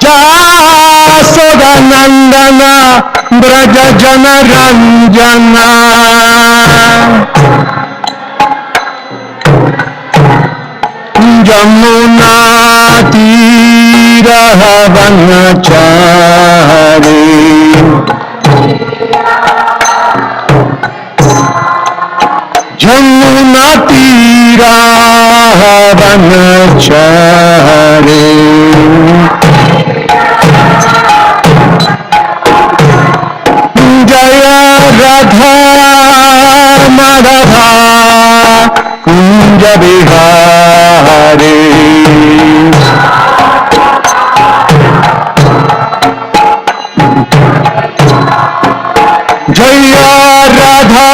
Jasodanandana Braja Jana Ranjana Jamuna Tira Vanachari Jamuna Tira Vanachari Jaya Radha Madhava Kunja Bihari Jaya Radha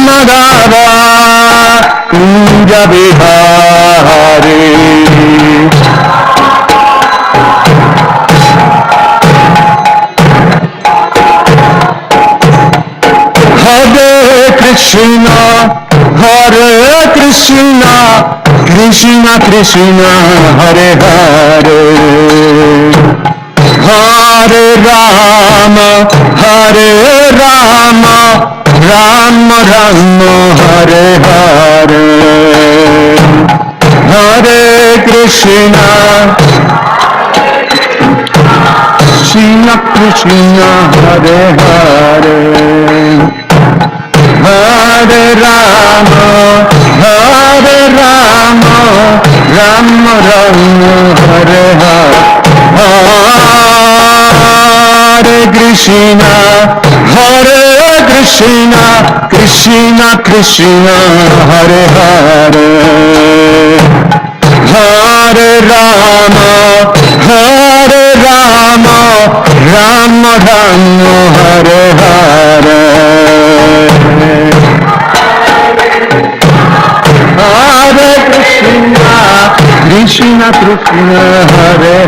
Madhava Kunja Bihari Hare Krishna Krishna Krishna Hare Hare Hare Rama Rama Rama Hare Hare Hare Krishna Krishna Krishna Hare Hare Hare Rama Rama Rama Hare Hare Hare Krishna Krishna Krishna Hare Hare Hare Rama Rama Rama Hare Hare Hare Krishna Krishna Krishna Hare Hare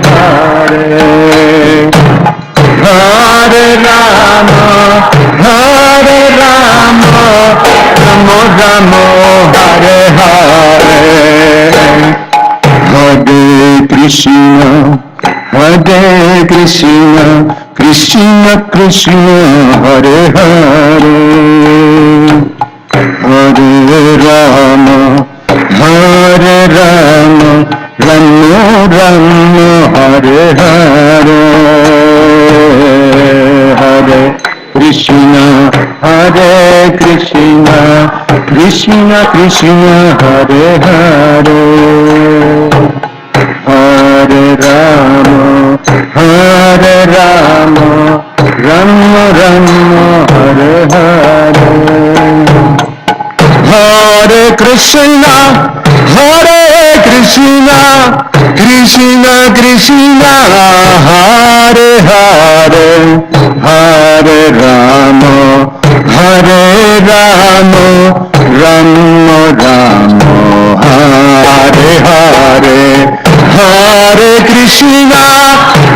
Hare Rama Rama Rama Hare Hare Hare Krishna Krishna Krishna Hare Hare Hare Rama Rama Rama Hare Hare Hare Krishna Krishna Krishna Hare Hare Hare Rama Rama Rama Hare Hare Hare Krishna Krishna Krishna Hare Hare Hare Rama Rama Rama Hare Hare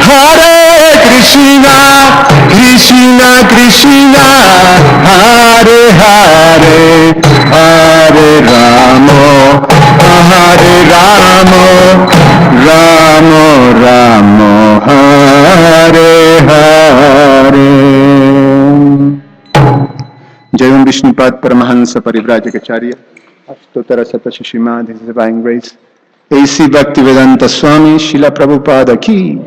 Hare Krishna Krishna Krishna Hare Hare Hare Rama Rama Hare Hare Jai Om Vishnupad Paramahansa Parivrajakacarya Astotara Satashimadhi Divine Grace A.C. Bhaktivedanta Swami Srila Prabhupada Ki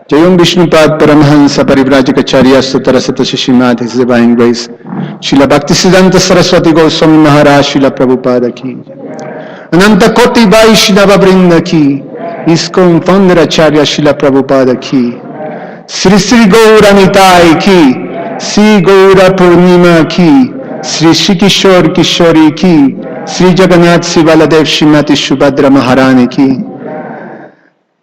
Jai Om Vishnupad Paramahansa Parivrajakacarya Astotara Satashimadhi Divine Grace Srila Bhaktisiddhanta Saraswati Goswami Maharaj Srila Prabhupada Ki Ananta Koti Vaishnava Vrinda Ki ISKCON Founder Acharya Srila Prabhupada Ki Sri Sri Gaura Nitai Ki Sri Gaura Purnima Ki Sri Shri Kishore Kishori Ki Sri Jagannath Sivaladev Shrimati Subhadra Maharani Ki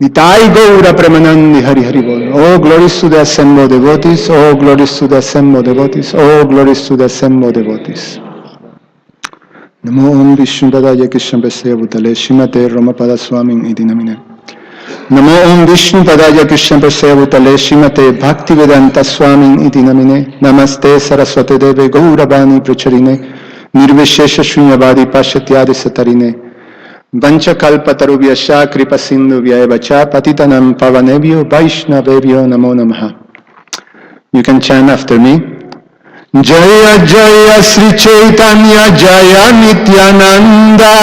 Nitai Gaura Premanandi Hari Hari Bol. Oh glories to the assembled devotees, oh glories to the assembled devotees, oh glories to the assembled devotees. Namo Om Vishnu Padaya Krishna Prasaya Bhutale Shrimate Ramapada Swami Iti Namine. Namo Om Vishnu Padaya Krishna Prasaya Bhutale Shrimate Bhaktivedanta Swami Iti Namine. Namaste Saraswate Deve Gauravani Pracharine Nirvishesha Shunyavadi Pashatyadi Satarine Vanchakalpatarubhyascha kripasindhubhyaeva patitanam pavanebhyo vaishnavebhyo namo namaha. You can chant after me. Jaya Jaya Sri Chaitanya Jaya Nityananda.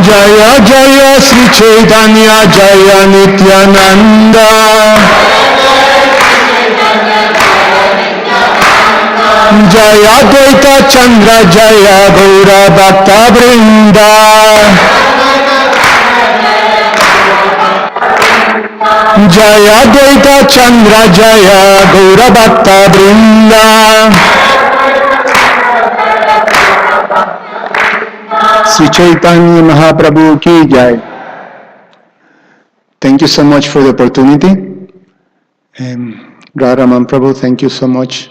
Jaya Jaya Sri Chaitanya Jaya Nityananda. Jaya Advaita Chandra Jaya Gaura Bhakta Vrinda. Jaya Advaita Chandra Jaya Gaura Bhakta Vrinda. Sri Chaitanya Mahaprabhu ki jai. Thank you so much for the opportunity. Radharaman Prabhu, thank you so much.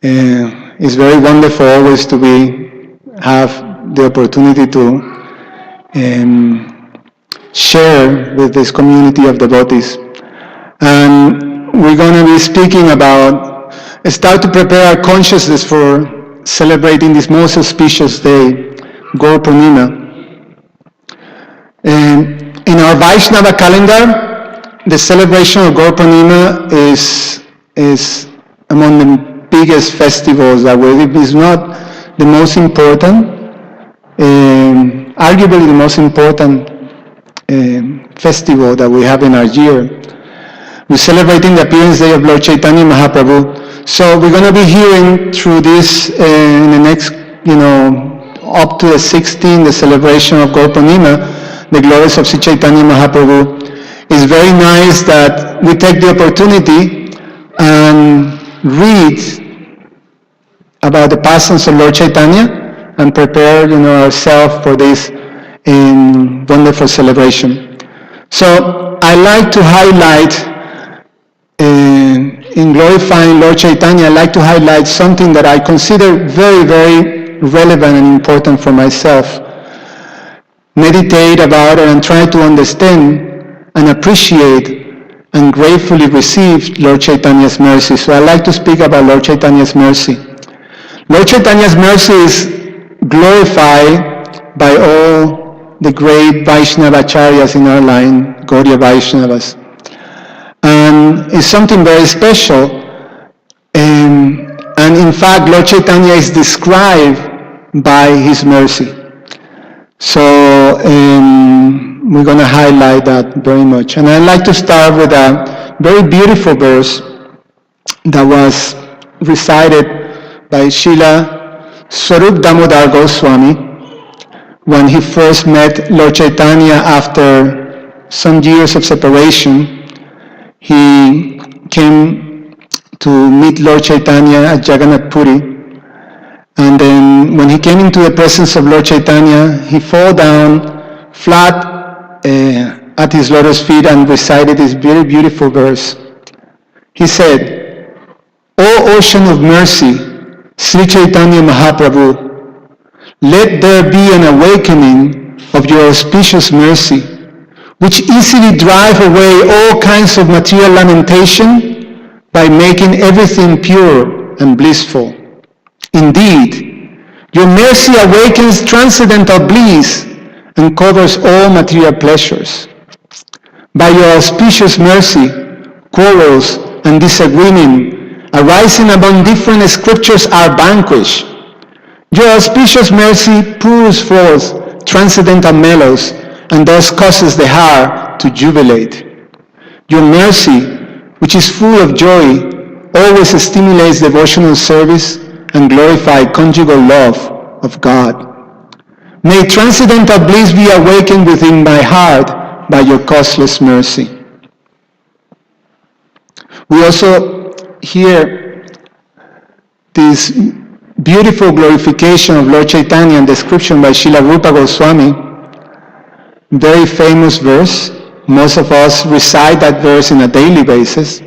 It's very wonderful always to have the opportunity to share with this community of devotees. And we're going to be speaking about, start to prepare our consciousness for celebrating this most auspicious day, Gaur Purnima. In our Vaishnava calendar, the celebration of Gaur Purnima is among the biggest festivals that we live. It's not the most important, arguably the most important festival that we have in our year. We're celebrating the appearance day of Lord Chaitanya Mahaprabhu. So we're going to be hearing through this in the next, up to the 16th, the celebration of Gaur Purnima, the glories of Sri Chaitanya Mahaprabhu. It's very nice that we take the opportunity and read about the passions of Lord Chaitanya and prepare, ourselves for this wonderful celebration. So I like to highlight, in glorifying Lord Chaitanya, I like to highlight something that I consider very, very relevant and important for myself. Meditate about it and try to understand and appreciate and gratefully receive Lord Chaitanya's mercy. So I like to speak about Lord Chaitanya's mercy. Lord Chaitanya's mercy is glorified by all the great Vaishnavacharyas in our line, Gaudiya Vaishnavas. And it's something very special. And in fact, Lord Chaitanya is described by his mercy. So we're going to highlight that very much. And I'd like to start with a very beautiful verse that was recited by Srila Swarup Damodar Goswami when he first met Lord Chaitanya after some years of separation. He came to meet Lord Chaitanya at Jagannath Puri. And then when he came into the presence of Lord Chaitanya, he fell down flat at his lotus feet and recited this very beautiful verse. He said, "O ocean of mercy, Sri Chaitanya Mahaprabhu, let there be an awakening of your auspicious mercy, which easily drive away all kinds of material lamentation by making everything pure and blissful. Indeed, your mercy awakens transcendental bliss and covers all material pleasures. By your auspicious mercy, quarrels and disagreement arising among different scriptures are vanquished. Your auspicious mercy pours forth transcendental mellows and thus causes the heart to jubilate. Your mercy, which is full of joy, always stimulates devotional service and glorify conjugal love of God. May transcendental bliss be awakened within my heart by your causeless mercy." We also hear this beautiful glorification of Lord Chaitanya and description by Srila Rupa Goswami. Very famous verse. Most of us recite that verse on a daily basis.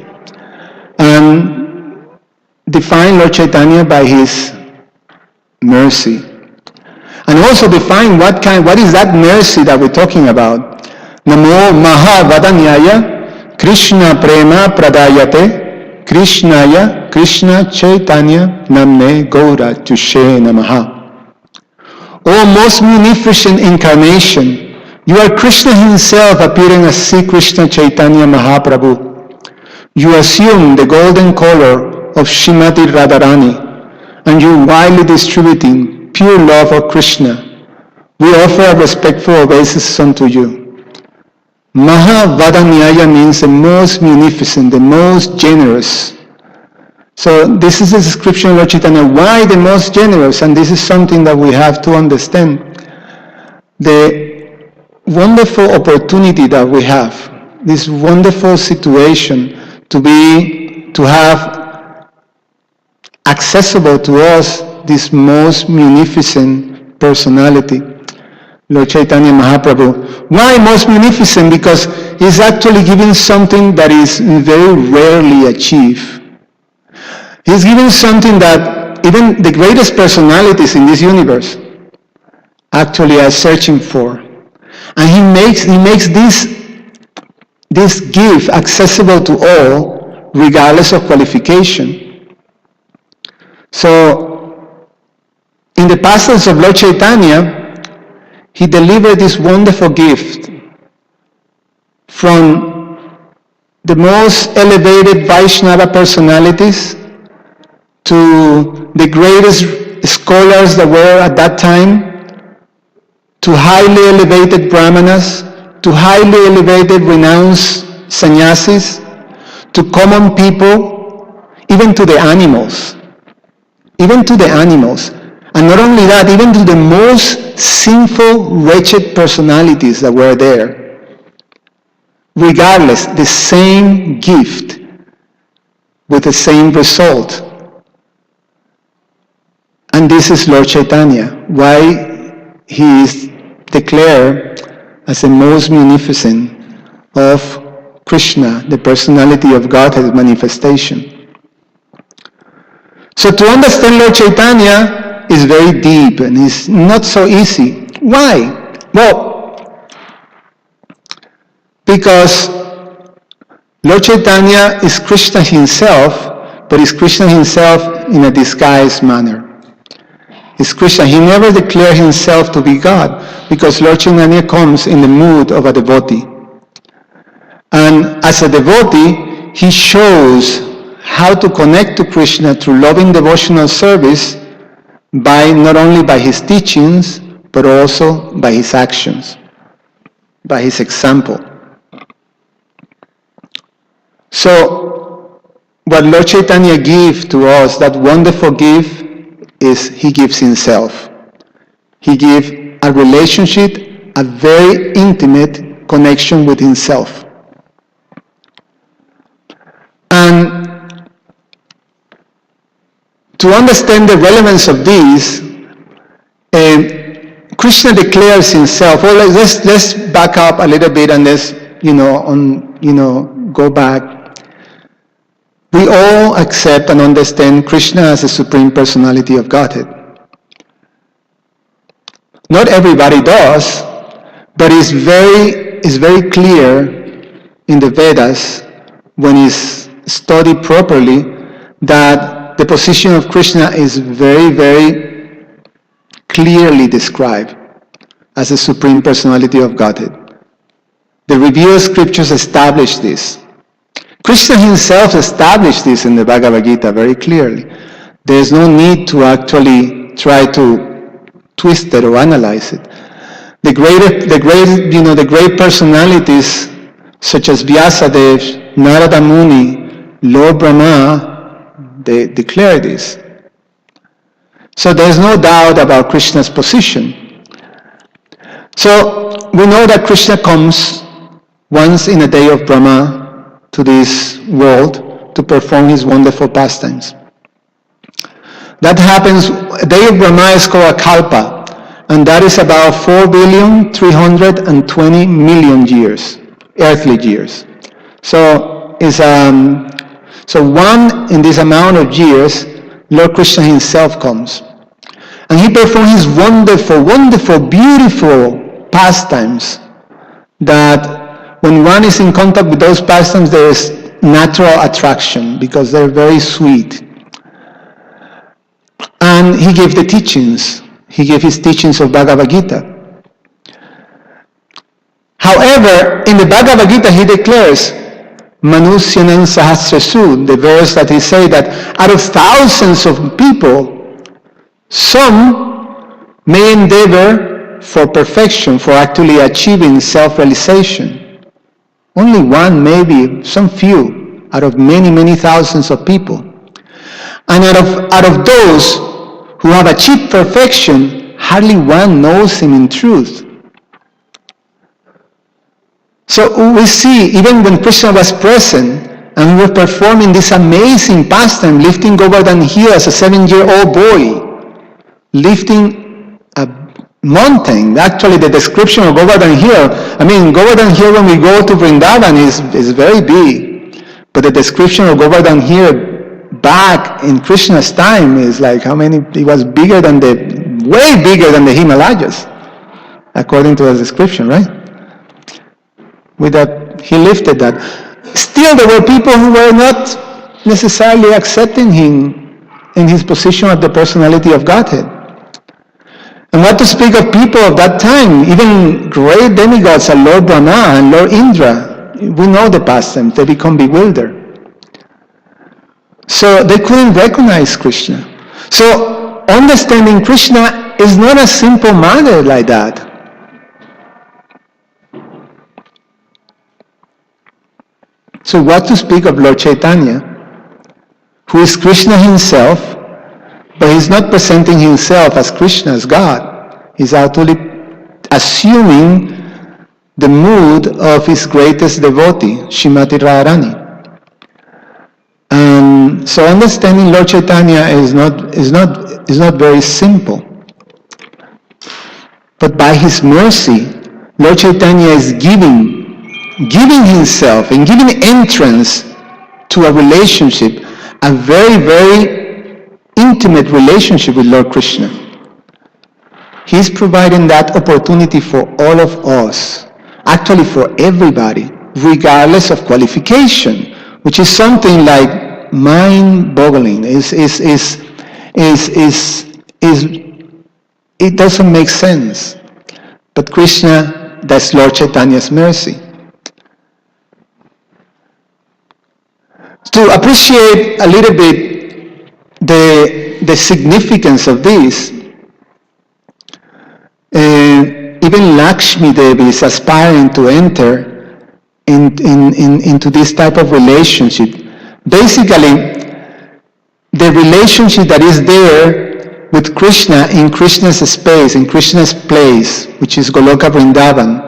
And define Lord Chaitanya by his mercy. And also define what is that mercy that we're talking about. Namo Mahavadanyaya Krishna Prema Pradayate Krishnaya, Krishna Chaitanya, Namne Gaura Tushe Namaha. O most munificent incarnation, you are Krishna himself appearing as Sri Krishna Chaitanya Mahaprabhu. You assume the golden color of Srimati Radharani, and you are widely distributing pure love of Krishna. We offer a respectful obeisance unto you. Mahavadanyaya means the most munificent, the most generous. So this is a description of Lord Chaitanya. Why the most generous? And this is something that we have to understand. The wonderful opportunity that we have, this wonderful situation to have accessible to us this most munificent personality, Lord Chaitanya Mahaprabhu. Why most munificent? Because he's actually giving something that is very rarely achieved. He's giving something that even the greatest personalities in this universe actually are searching for. And he makes this gift accessible to all, regardless of qualification. So, in the passage of Lord Chaitanya, he delivered this wonderful gift from the most elevated Vaishnava personalities to the greatest scholars that were at that time, to highly elevated brahmanas, to highly elevated renounced sannyasis, to common people, even to the animals. Even to the animals. And not only that, even to the most sinful, wretched personalities that were there. Regardless, the same gift with the same result. And this is Lord Chaitanya, why he is declared as the most munificent of Krishna, the personality of Godhead manifestation. So to understand Lord Chaitanya is very deep and it's not so easy. Why? Well, because Lord Chaitanya is Krishna himself, but is Krishna himself in a disguised manner. Is Krishna. He never declared himself to be God, because Lord Chaitanya comes in the mood of a devotee. And as a devotee, he shows how to connect to Krishna through loving devotional service not only by his teachings, but also by his actions, by his example. So, what Lord Chaitanya gives to us, that wonderful gift, is he gives himself. He gives a relationship, a very intimate connection with himself. And to understand the relevance of this, Krishna declares himself. Well, let's back up a little bit and let's go back. We all accept and understand Krishna as the Supreme Personality of Godhead. Not everybody does, but it's very clear in the Vedas, when it's studied properly, that the position of Krishna is very, very clearly described as the Supreme Personality of Godhead. The revealed scriptures establish this. Krishna himself established this in the Bhagavad Gita very clearly. There's no need to actually try to twist it or analyze it. The great personalities such as Vyasadeva, Narada Muni, Lord Brahma, they declare this. So there's no doubt about Krishna's position. So we know that Krishna comes once in a day of Brahma to this world to perform his wonderful pastimes. That happens, a day of Brahma is called a kalpa, and that is about 4,320,000,000 years, earthly years. So one in this amount of years, Lord Krishna himself comes. And he performs his wonderful, wonderful, beautiful pastimes that when one is in contact with those pastimes, there is natural attraction because they're very sweet. And he gave the teachings. He gave his teachings of Bhagavad Gita. However, in the Bhagavad Gita, he declares, Manusyanam Sahasrasu, the verse that he said that out of thousands of people, some may endeavor for perfection, for actually achieving self-realization. Only one, maybe, some few, out of many, many thousands of people. And out of those who have achieved perfection, hardly one knows him in truth. So we see, even when Krishna was present, and we were performing this amazing pastime, lifting Govardhan Hill as a 7-year-old boy, lifting a mountain. Actually, the description of Govardhan Hill, Govardhan Hill when we go to Vrindavan is very big. But the description of Govardhan Hill back in Krishna's time is like how many, it was way bigger than the Himalayas, according to the description, right? With that, he lifted that. Still, there were people who were not necessarily accepting him in his position of the personality of Godhead. And what to speak of people of that time, even great demigods like Lord Brahma and Lord Indra, we know the pastimes, they become bewildered. So they couldn't recognize Krishna. So understanding Krishna is not a simple matter like that. So what to speak of Lord Chaitanya, who is Krishna himself, but he's not presenting himself as Krishna, as God. He's actually assuming the mood of his greatest devotee, Srimati Radharani. So understanding Lord Chaitanya is not very simple. But by his mercy, Lord Chaitanya is giving himself and giving entrance to a relationship, a very, very intimate relationship with Lord Krishna. He's providing that opportunity for all of us, actually for everybody, regardless of qualification, which is something like mind-boggling. It doesn't make sense. But Krishna, that's Lord Chaitanya's mercy. To appreciate a little bit the significance of this, even Lakshmi Devi is aspiring to enter into this type of relationship. Basically, the relationship that is there with Krishna in Krishna's space, in Krishna's place, which is Goloka Vrindavan.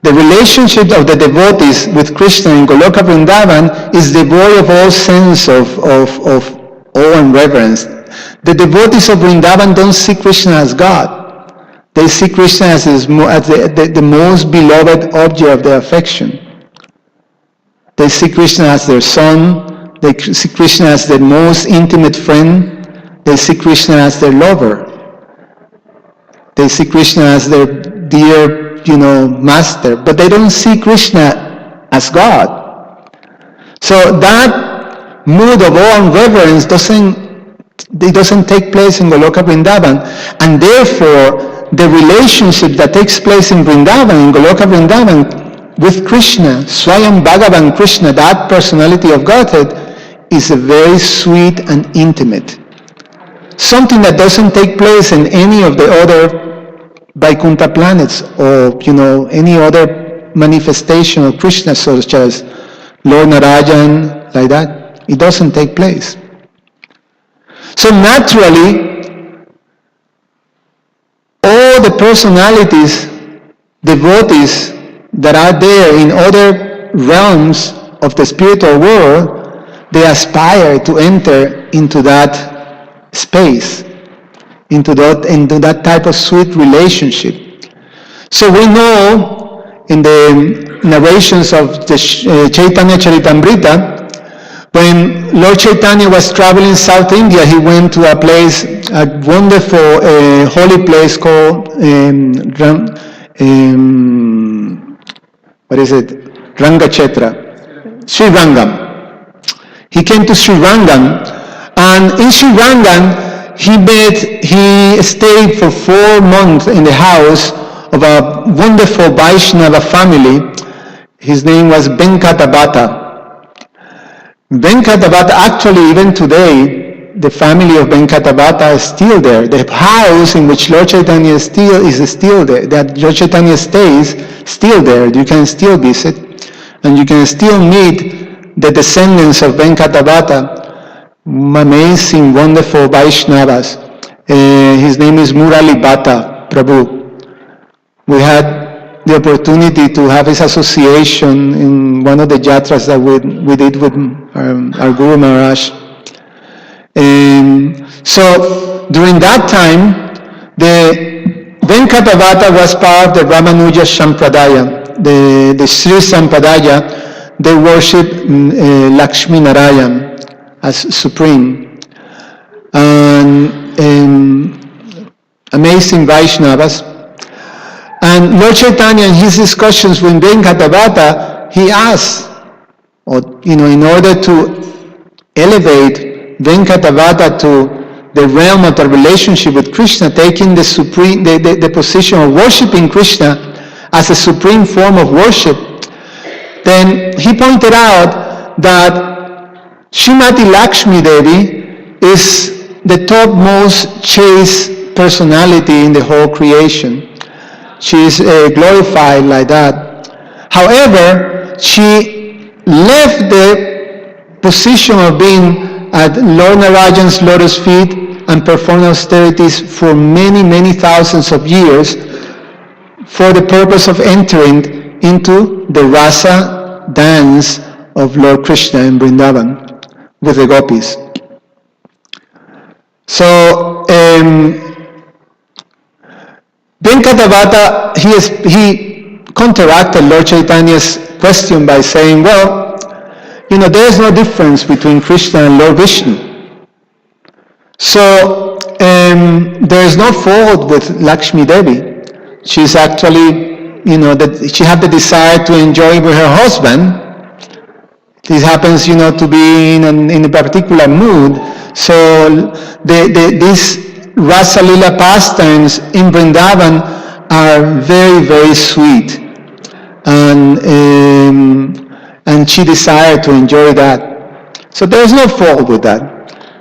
The relationship of the devotees with Krishna in Goloka Vrindavan is devoid of all sense of awe and reverence. The devotees of Vrindavan don't see Krishna as God. They see Krishna as the most beloved object of their affection. They see Krishna as their son. They see Krishna as their most intimate friend. They see Krishna as their lover. They see Krishna as their dear, master, but they don't see Krishna as God. So that mood of awe and reverence doesn't take place in Goloka Vrindavan, and therefore the relationship that takes place in Vrindavan, in Goloka Vrindavan, with Krishna, Swayam Bhagavan Krishna, that personality of Godhead, is a very sweet and intimate. Something that doesn't take place in any of the other Vaikuntha planets or, any other manifestation of Krishna, such as Lord Narayan, like that. It doesn't take place. So naturally, all the personalities, devotees that are there in other realms of the spiritual world, they aspire to enter into that space, into that type of sweet relationship. So we know in the narrations of the Chaitanya Charitamrita, when Lord Chaitanya was traveling South India, he went to a place, a wonderful holy place called Rangakshetra. Sri Rangam. He came to Sri Rangam, and in Sri Rangam, he stayed for 4 months in the house of a wonderful Vaishnava family. His name was Venkatabhata. Venkatabhata, actually, even today, the family of Venkatabhata is still there. The house in which Lord Chaitanya is still there. That Lord Chaitanya stays, still there. You can still visit, and you can still meet the descendants of Venkatabhata, amazing, wonderful Vaishnavas. His name is Murali Bhatta Prabhu. We had the opportunity to have his association in one of the yatras that we did with our Guru Maharaj. So during that time, the Venkatabhata was part of the Ramanuja Sampradaya, the Sri Sampradaya. They worship Lakshmi Narayan as supreme. And amazing Vaishnavas. And Lord Chaitanya, in his discussions with Venkatabhata, he asked, in order to elevate Venkatabhata to the realm of the relationship with Krishna, taking the position of worshiping Krishna as a supreme form of worship, then he pointed out that Srimati Lakshmi Devi is the topmost chaste personality in the whole creation. She is glorified like that. However, she left the position of being at Lord Narayan's lotus feet and performed austerities for many, many thousands of years for the purpose of entering into the rasa dance of Lord Krishna in Vrindavan with the gopis. So Venkatabhata, he counteracted Lord Chaitanya's question by saying, well, there is no difference between Krishna and Lord Vishnu. So there is no fault with Lakshmi Devi. She's actually, that she had the desire to enjoy with her husband. This happens, to be in a particular mood. So these Rasa Lila pastimes in Vrindavan are very, very sweet. And she desired to enjoy that. So there is no fault with that.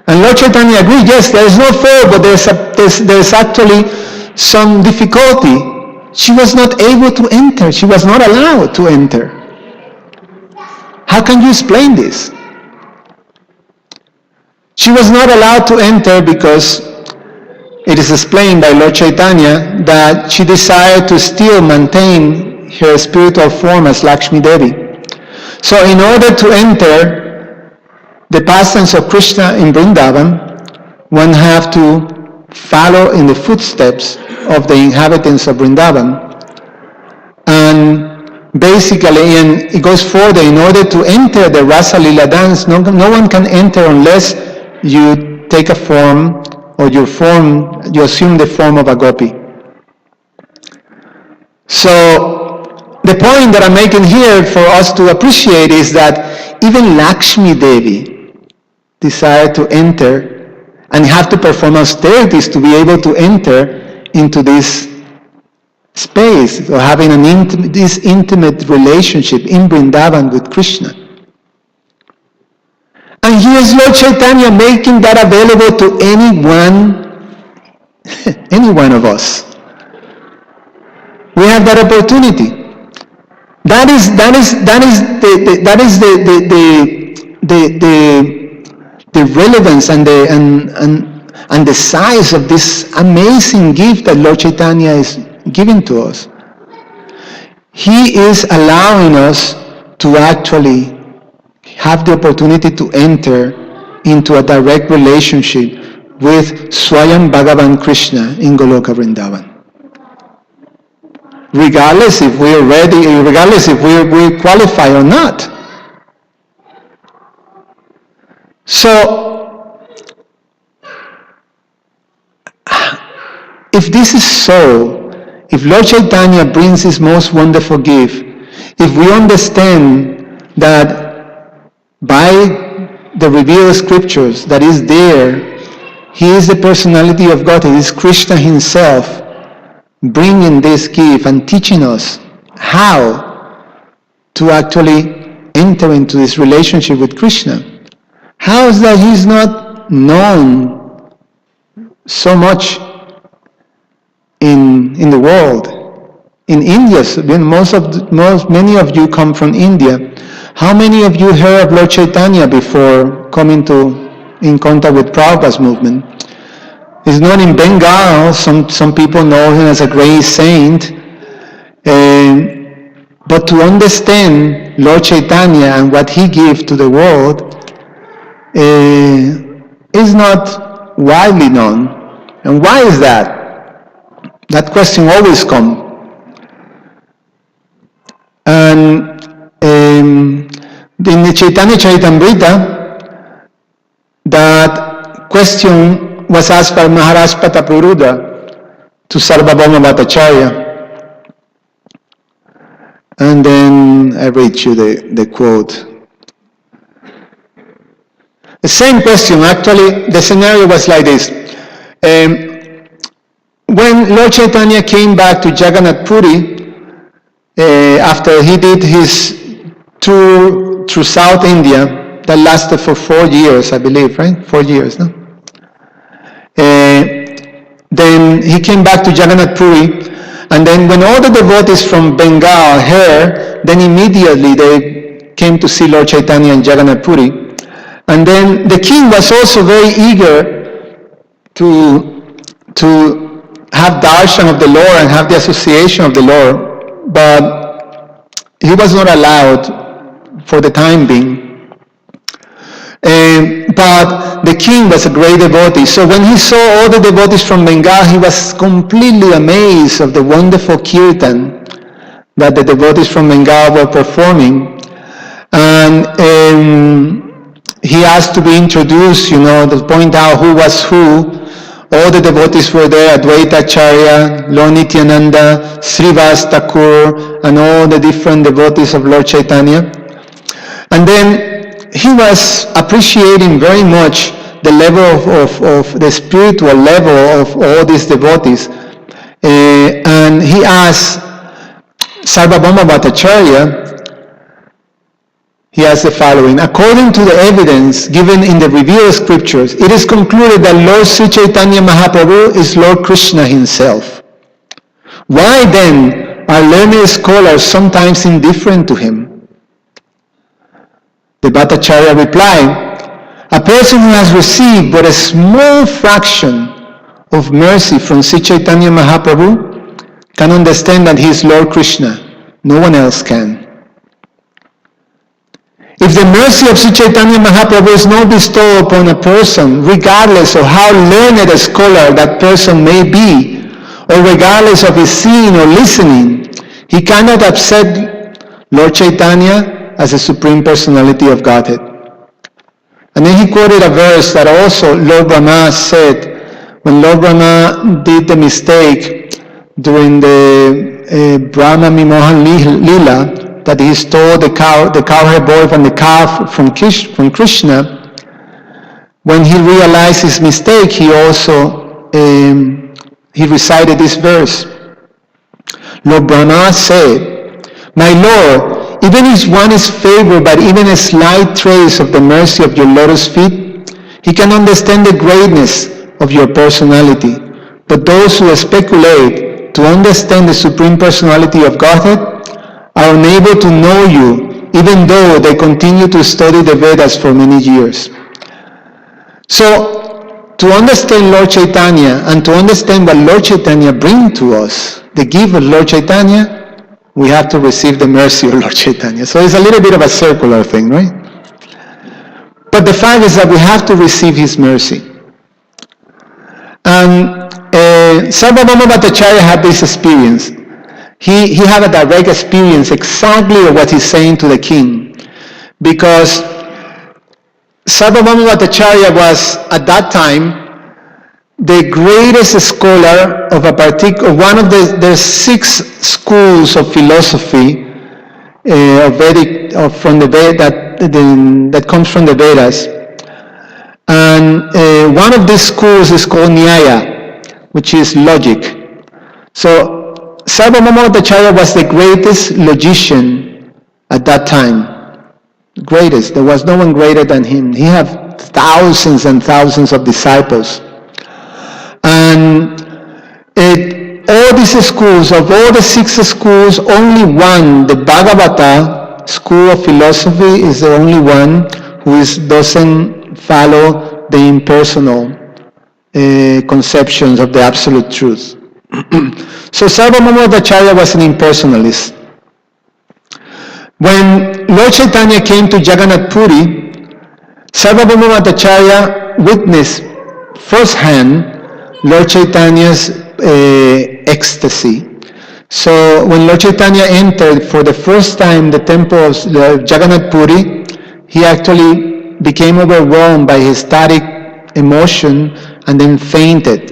And Lord Chaitanya agreed, yes, there is no fault, but there's actually some difficulty. She was not able to enter. She was not allowed to enter. How can you explain this? She was not allowed to enter because it is explained by Lord Chaitanya that she desired to still maintain her spiritual form as Lakshmi Devi. So in order to enter the pastimes of Krishna in Vrindavan, one have to follow in the footsteps of the inhabitants of Vrindavan. And basically, and it goes further, in order to enter the Rasa Lila dance, no one can enter unless you take a form, or you assume the form of a gopi. So the point that I'm making here for us to appreciate is that even Lakshmi Devi desired to enter and have to perform austerities to be able to enter into this space of having this intimate relationship in Vrindavan with Krishna. And here is Lord Chaitanya making that available to any one of us. We have that opportunity. That is the relevance and the size of this amazing gift that Lord Chaitanya is giving to us. He is allowing us to actually have the opportunity to enter into a direct relationship with Swayam Bhagavan Krishna in Goloka Vrindavan. Regardless if we are ready, regardless if we qualify or not. So, if this is so, if Lord Chaitanya brings his most wonderful gift, if we understand that by the revealed scriptures that is there, he is the personality of God. It is Krishna himself bringing this gift and teaching us how to actually enter into this relationship with Krishna. How is that he's not known so much in the world? In India, many of you come from India. How many of you heard of Lord Chaitanya before coming in contact with Prabhupada's movement? He's known in Bengal. Some people know him as a great saint. But to understand Lord Chaitanya and what he gives to the world is not widely known. And why is that? That question always comes. And in the Chaitanya Charitamrita, that question was asked by Maharaj Patapuruda to Sarvabhauma Bhattacharya. And then I read you the quote. The same question, actually, the scenario was like this. When Lord Chaitanya came back to Jagannath Puri, after he did his tour through South India, that lasted for 4 years, I believe, right? 4 years, no? Then he came back to Jagannath Puri, and then when all the devotees from Bengal heard, then immediately they came to see Lord Chaitanya in Jagannath Puri. And then the king was also very eager to have darshan of the Lord and have the association of the Lord, but he was not allowed for the time being. But the king was a great devotee. So when he saw all the devotees from Bengal, he was completely amazed of the wonderful kirtan that the devotees from Bengal were performing. And he asked to be introduced, to point out who was who. All the devotees were there, Advaita Acharya, Lord Nityananda, Srivas Thakur, and all the different devotees of Lord Chaitanya. And then he was appreciating very much the level of the spiritual level of all these devotees. And he asked Sarvabhauma Bhattacharya, he asked the following: according to the evidence given in the revealed scriptures, it is concluded that Lord Sri Chaitanya Mahaprabhu is Lord Krishna himself. Why then are learned scholars sometimes indifferent to him? The Bhattacharya replied, a person who has received but a small fraction of mercy from Sri Chaitanya Mahaprabhu can understand that he is Lord Krishna. No one else can. If the mercy of Sri Chaitanya Mahaprabhu is not bestowed upon a person, regardless of how learned a scholar that person may be, or regardless of his seeing or listening, he cannot accept Lord Chaitanya as the Supreme Personality of Godhead. And then he quoted a verse that also Lord Brahma said when Lord Brahma did the mistake during the Brahma Mimohan Lila, that he stole the cowherd boy from the calf from Krishna. When he realized his mistake, he also he recited this verse. Lord Brahma said, my Lord, even if one is favored by even a slight trace of the mercy of your lotus feet, he can understand the greatness of your personality. But those who speculate to understand the Supreme Personality of Godhead are unable to know you, even though they continue to study the Vedas for many years. So, to understand Lord Chaitanya and to understand what Lord Chaitanya brings to us, the gift of Lord Chaitanya, we have to receive the mercy of Lord Chaitanya. So it's a little bit of a circular thing, right? But the fact is that we have to receive his mercy. And Sarvabhauma Bhattacharya had this experience. He had a direct experience exactly of what he's saying to the king, because Sarvabhauma Bhattacharya was at that time the greatest scholar of one of the 6 schools of philosophy from the Veda that comes from the Vedas. And one of these schools is called Nyaya, which is logic. So Sarvabhauma Bhattacharya was the greatest logician at that time. Greatest. There was no one greater than him. He had thousands and thousands of disciples. And all these schools, of all the 6 schools, only one, the Bhagavata school of philosophy, is the only one who doesn't follow the impersonal conceptions of the absolute truth. So Sarvabhauma Bhattacharya was an impersonalist. When Lord Chaitanya came to Jagannath Puri, Sarvabhauma Bhattacharya witnessed firsthand Lord Chaitanya's ecstasy. So when Lord Chaitanya entered for the first time the temple of Jagannath Puri, he actually became overwhelmed by his ecstatic emotion and then fainted.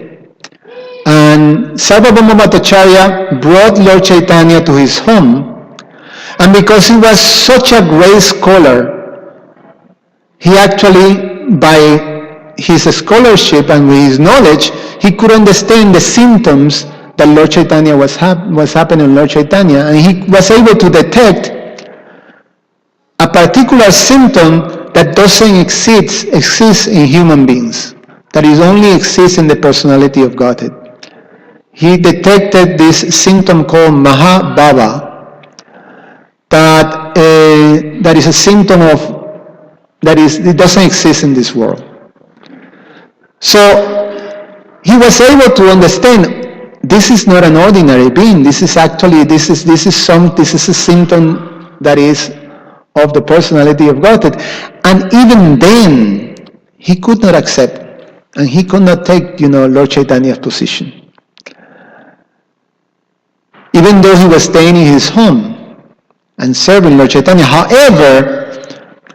And Sarvabhauma Bhattacharya brought Lord Chaitanya to his home, and because he was such a great scholar, he actually, by his scholarship and with his knowledge, he could understand the symptoms that Lord Chaitanya was happening in Lord Chaitanya, and he was able to detect a particular symptom that doesn't exist in human beings, that is only exists in the personality of Godhead. He detected this symptom called Mahabhava, that is a symptom of, it doesn't exist in this world. So he was able to understand this is not an ordinary being. This is actually this is a symptom that is of the personality of Godhead. And even then, he could not accept, and he could not take, Lord Chaitanya's position. Even though he was staying in his home and serving Lord Chaitanya. However,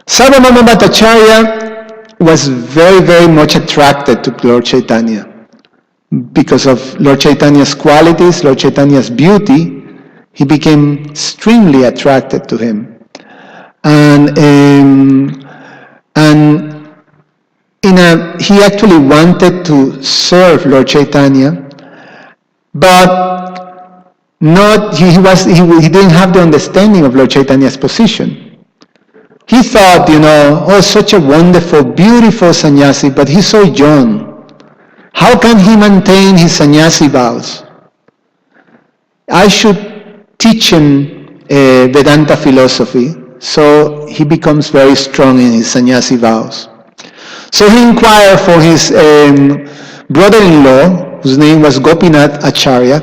Sarvabhauma Bhattacharya was very, very much attracted to Lord Chaitanya because of Lord Chaitanya's qualities, Lord Chaitanya's beauty. He became extremely attracted to him, and he actually wanted to serve Lord Chaitanya, but he didn't have the understanding of Lord Chaitanya's position. He thought, such a wonderful, beautiful sannyasi, but he's so young. How can he maintain his sannyasi vows? I should teach him Vedanta philosophy, so he becomes very strong in his sannyasi vows. So he inquired for his brother-in-law, whose name was Gopinath Acharya,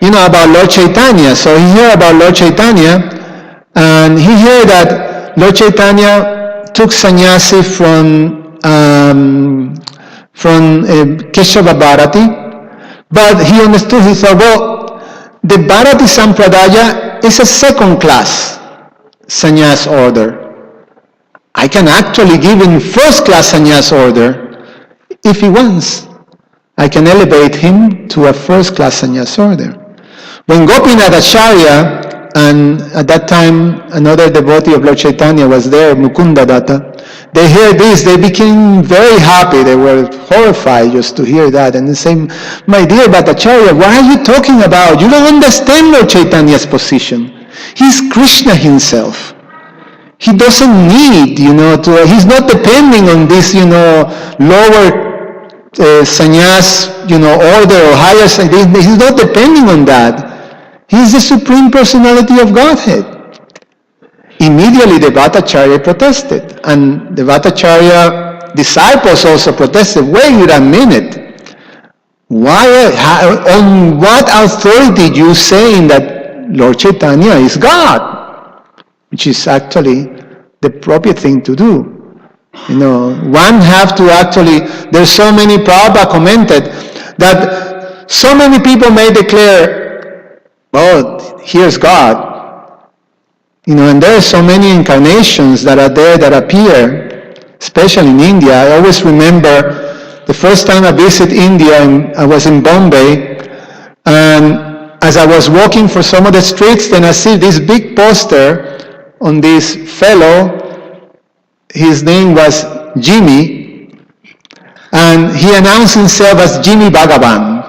about Lord Chaitanya. So he heard about Lord Chaitanya, and he heard that Lord Chaitanya took sannyasi from Keshava Bharati, but he understood, he thought, well, the Bharati Sampradaya is a second-class sannyas order. I can actually give him first-class sannyas order if he wants. I can elevate him to a first-class sannyas order. When Gopinath Acharya, and at that time another devotee of Lord Chaitanya was there, Mukunda Datta, they heard this, they became very happy. They were horrified just to hear that. And they say, my dear Bhattacharya, what are you talking about? You don't understand Lord Chaitanya's position. He's Krishna himself. He doesn't need, he's not depending on this, lower sannyas, order or higher sannyas. He's not depending on that. He's the Supreme Personality of Godhead. Immediately the Bhattacharya protested, and the Bhattacharya disciples also protested. Wait a minute. On what authority you saying that Lord Chaitanya is God? Which is actually the appropriate thing to do. One have to actually, there's so many, Prabhupada commented that so many people may declare, oh, here's God. And there are so many incarnations that are there that appear, especially in India. I always remember the first time I visited India, and I was in Bombay, and as I was walking for some of the streets, then I see this big poster on this fellow. His name was Jimmy, and he announced himself as Jimmy Bhagavan.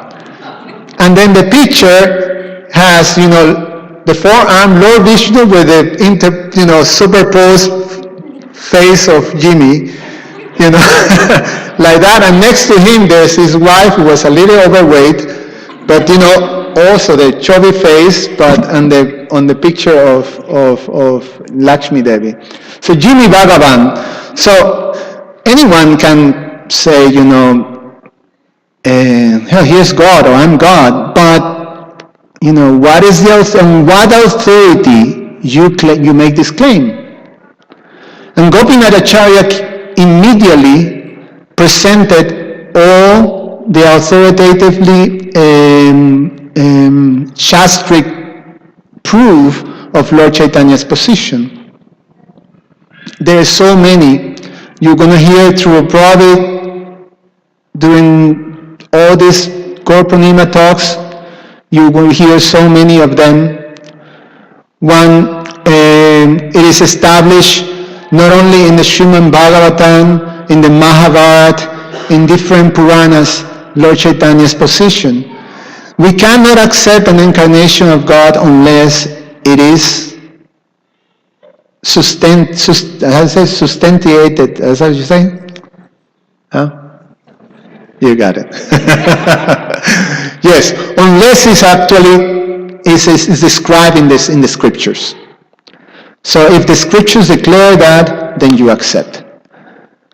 And then the picture has, the forearm, Lord Vishnu with the superposed face of Jimmy, like that. And next to him, there's his wife who was a little overweight, but also the chubby face, but on the picture of Lakshmi Devi. So Jimmy Bhagavan. So anyone can say, here's God, or I'm God, but what is on what authority you make this claim? And Gopinath Acharya immediately presented all the authoritatively shastric proof of Lord Chaitanya's position. There are so many. You're going to hear through Prabhupada during all these Gaur Purnima talks. You will hear so many of them. One, it is established not only in the Srimad Bhagavatam, in the Mahabharata, in different Puranas, Lord Chaitanya's position. We cannot accept an incarnation of God unless it is substantiated. Is that what you say? Huh? You got it. Yes, unless it's actually is described in the scriptures. So if the scriptures declare that, then you accept.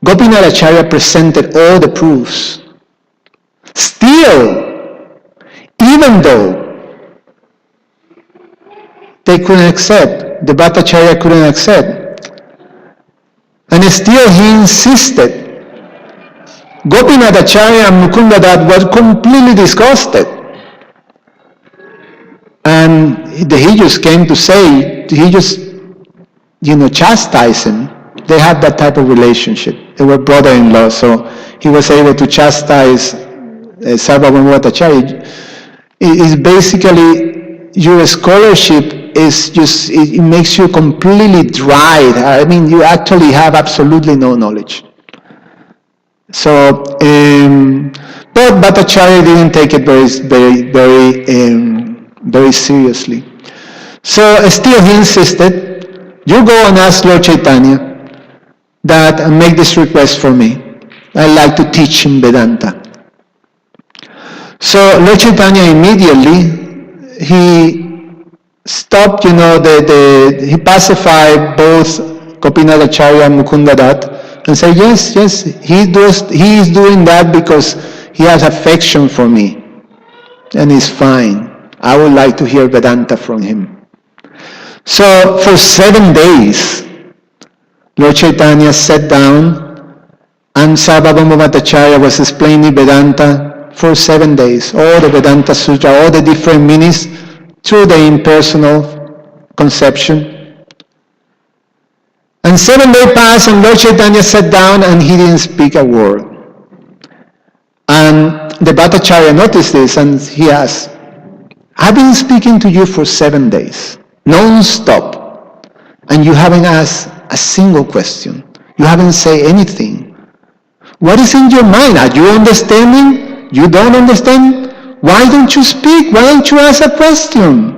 Gopinath Acharya presented all the proofs. Still, even though they couldn't accept, the Bhattacharya couldn't accept, and still he insisted. Gopinath Acharya and Mukunda Dat were completely disgusted. And he just came to say, he just, chastised him. They had that type of relationship. They were brother-in-law, so he was able to chastise Sarvabhauma Bhattacharya. It is basically, your scholarship is just, it makes you completely dried. I mean, you actually have absolutely no knowledge. So, but Bhattacharya didn't take it very seriously. So still he insisted, you go and ask Lord Chaitanya that and make this request for me. I'd like to teach him Vedanta. So Lord Chaitanya immediately, he stopped, he pacified both Gopinath Acharya and Mukunda Dat, and say, yes, he is doing that because he has affection for me. And it's fine. I would like to hear Vedanta from him. So for 7 days, Lord Chaitanya sat down and Sarvabhauma Bhattacharya was explaining Vedanta for 7 days. All the Vedanta Sutra, all the different meanings through the impersonal conception. And 7 days passed and Lord Chaitanya sat down and he didn't speak a word. And the Bhattacharya noticed this and he asked, I've been speaking to you for 7 days, non-stop, and you haven't asked a single question. You haven't said anything. What is in your mind? Are you understanding? You don't understand? Why don't you speak? Why don't you ask a question?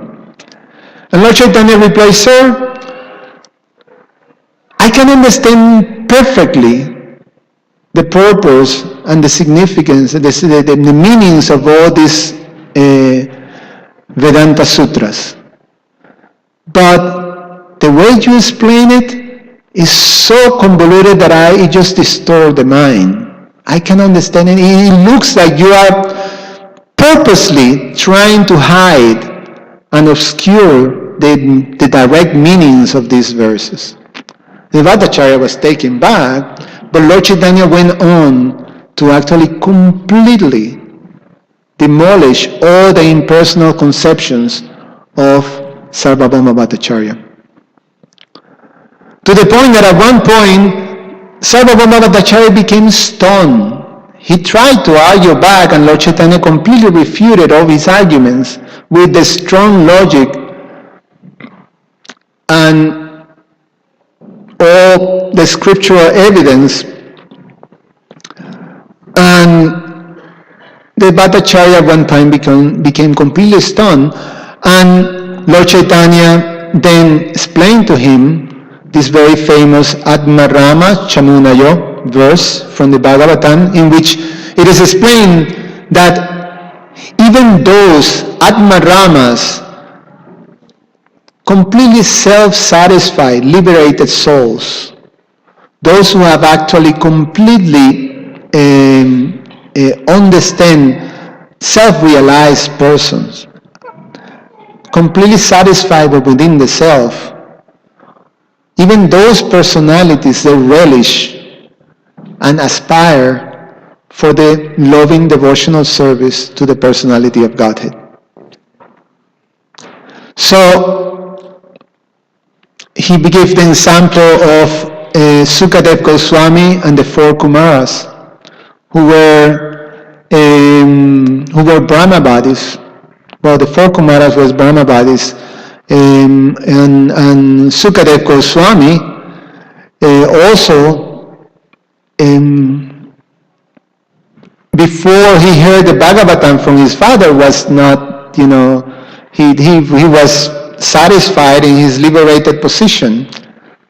And Lord Chaitanya replied, sir, I can understand perfectly the purpose and the significance, the meanings of all these Vedanta Sutras. But the way you explain it is so convoluted that it just distorts the mind. I can understand it. It looks like you are purposely trying to hide and obscure the direct meanings of these verses. The Bhattacharya was taken back, but Lord Chaitanya went on to actually completely demolish all the impersonal conceptions of Sarvabhauma Bhattacharya. To the point that at one point, Sarvabhauma Bhattacharya became stunned. He tried to argue back and Lord Chaitanya completely refuted all his arguments with the strong logic. And the scriptural evidence, and the Bhattacharya at one time became completely stunned, and Lord Chaitanya then explained to him this very famous Atmarama Chamunayo verse from the Bhagavatam, in which it is explained that even those Atmaramas, completely self-satisfied, liberated souls, those who have actually completely understand self-realized persons, completely satisfied within the self, even those personalities, they relish and aspire for the loving devotional service to the personality of Godhead. So he gave the example of Sukadev Goswami and the four Kumaras, who were Brahmavadis. Well, the four Kumaras was Brahmavadis, and Sukadev Goswami also, before he heard the Bhagavatam from his father, was not, he was satisfied in his liberated position,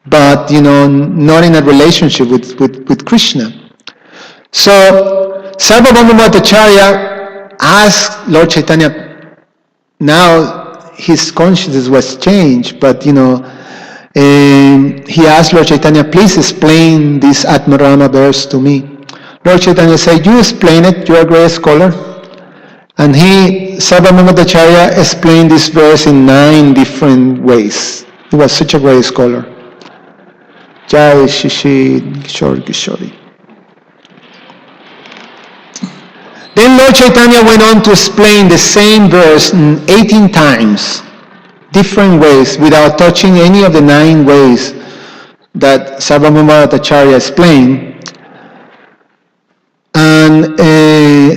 but not in a relationship with Krishna. So Sarvabhauma Bhattacharya asked Lord Chaitanya. Now his consciousness was changed, but he asked Lord Chaitanya, please explain this Atmarama verse to me. Lord Chaitanya said, you explain it, you are a great scholar. And Sarvabhauma Bhattacharya explained this verse in 9 different ways. He was such a great scholar. Jai Shishi Kishore Kishori. Then Lord Chaitanya went on to explain the same verse 18 times, different ways, without touching any of the 9 ways that Sarvabhauma Bhattacharya explained. And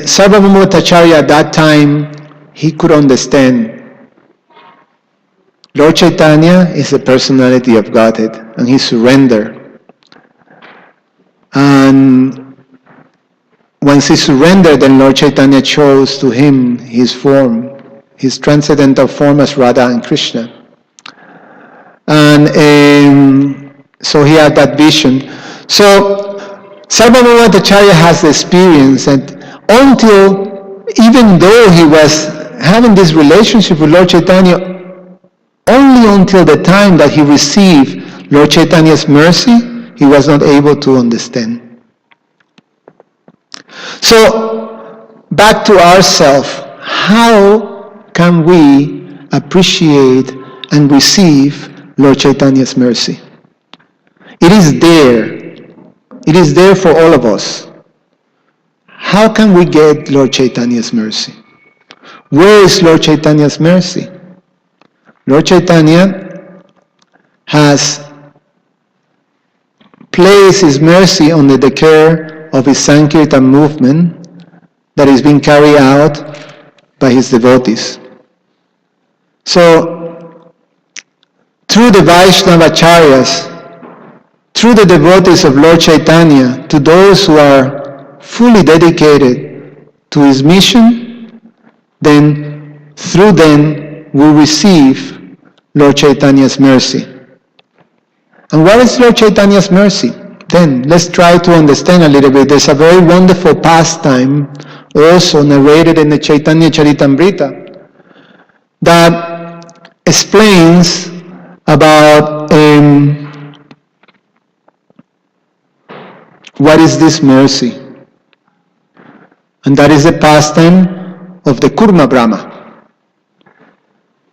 Sarvabhauma Bhattacharya at that time, he could understand Lord Chaitanya is the personality of Godhead, and he surrendered. And once he surrendered, then Lord Chaitanya chose to him his form, his transcendental form as Radha and Krishna. And so he had that vision. So Sarvabhauma Bhattacharya has the experience that even though he was having this relationship with Lord Chaitanya, only until the time that he received Lord Chaitanya's mercy, he was not able to understand. So, back to ourselves, how can we appreciate and receive Lord Chaitanya's mercy? It is there. It is there for all of us. How can we get Lord Chaitanya's mercy? Where is Lord Chaitanya's mercy? Lord Chaitanya has placed his mercy under the care of his Sankirtan movement that is being carried out by his devotees. So, through the Vaishnavacharyas, through the devotees of Lord Chaitanya, to those who are fully dedicated to his mission, then through them we receive Lord Chaitanya's mercy. And what is Lord Chaitanya's mercy? Then let's try to understand a little bit. There's a very wonderful pastime also narrated in the Chaitanya Charitamrita that explains about what is this mercy. And that is the pastime of the Kurma Brahma.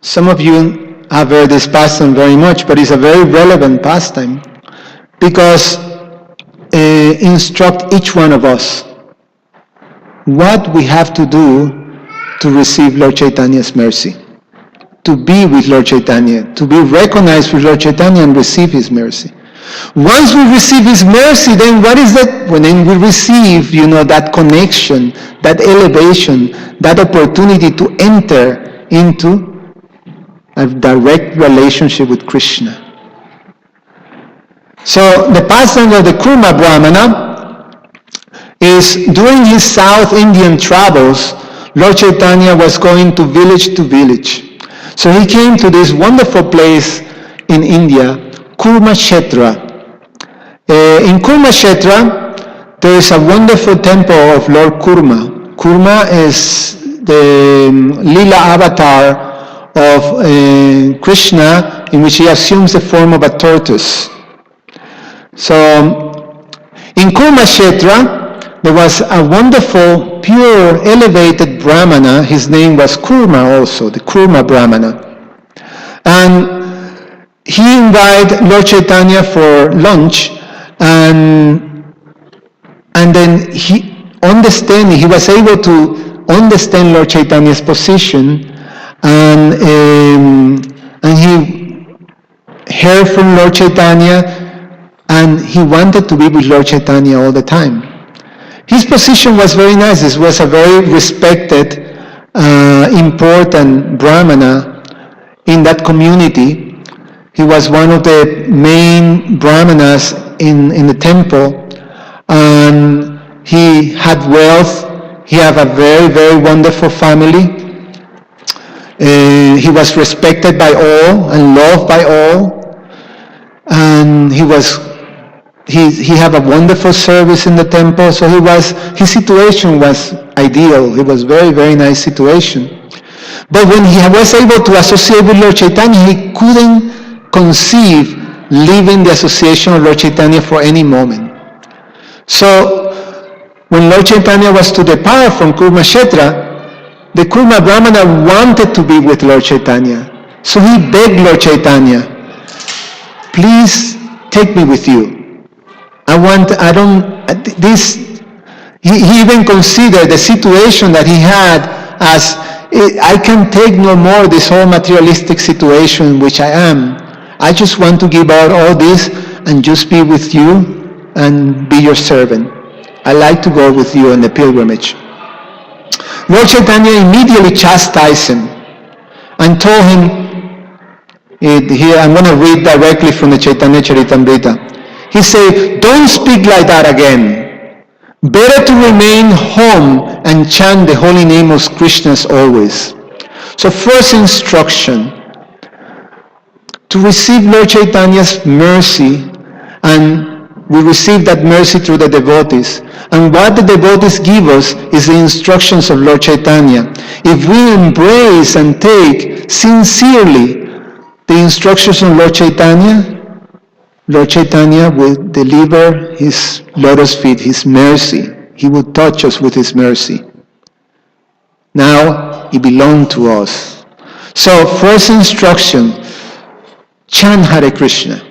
Some of you have heard this pastime very much, but it's a very relevant pastime because instruct each one of us what we have to do to receive Lord Chaitanya's mercy, to be with Lord Chaitanya, to be recognized with Lord Chaitanya and receive his mercy. Once we receive his mercy, then what is that? When we receive, that connection, that elevation, that opportunity to enter into a direct relationship with Krishna. So the pastime of the Kurma Brahmana is during his South Indian travels, Lord Chaitanya was going to village. So he came to this wonderful place in India, Kurma Kshetra. In Kurma Kshetra, there is a wonderful temple of Lord Kurma. Kurma is the Lila avatar of Krishna, in which he assumes the form of a tortoise. So in Kurma Kshetra, there was a wonderful, pure, elevated Brahmana. His name was Kurma also, the Kurma Brahmana. And he invited Lord Chaitanya for lunch, and then he was able to understand Lord Chaitanya's position, and he heard from Lord Chaitanya, and he wanted to be with Lord Chaitanya all the time. His position was very nice. He was a very respected, important Brahmana in that community. He was one of the main Brahmanas in the temple, and he had wealth. He had a very, very wonderful family. He was respected by all and loved by all, and he had a wonderful service in the temple. So his situation was ideal. It was very, very nice situation. But when he was able to associate with Lord Chaitanya, he couldn't conceive leaving the association of Lord Chaitanya for any moment. So when Lord Chaitanya was to depart from Kurma Kshetra, the Kurma Brahmana wanted to be with Lord Chaitanya. So he begged Lord Chaitanya, please take me with you. He even considered the situation that he had as, I can take no more this whole materialistic situation in which I am. I just want to give out all this and just be with you and be your servant. I like to go with you on the pilgrimage. Lord Chaitanya immediately chastised him and told him, here I'm going to read directly from the Chaitanya Charitamrita. He said, don't speak like that again. Better to remain home and chant the holy name of Krishna always. So first instruction, to receive Lord Chaitanya's mercy, and we receive that mercy through the devotees. And what the devotees give us is the instructions of Lord Chaitanya. If we embrace and take sincerely the instructions of Lord Chaitanya will deliver his lotus feet, his mercy. He will touch us with his mercy. Now, it belongs to us. So, first instruction, chant Hare Krishna.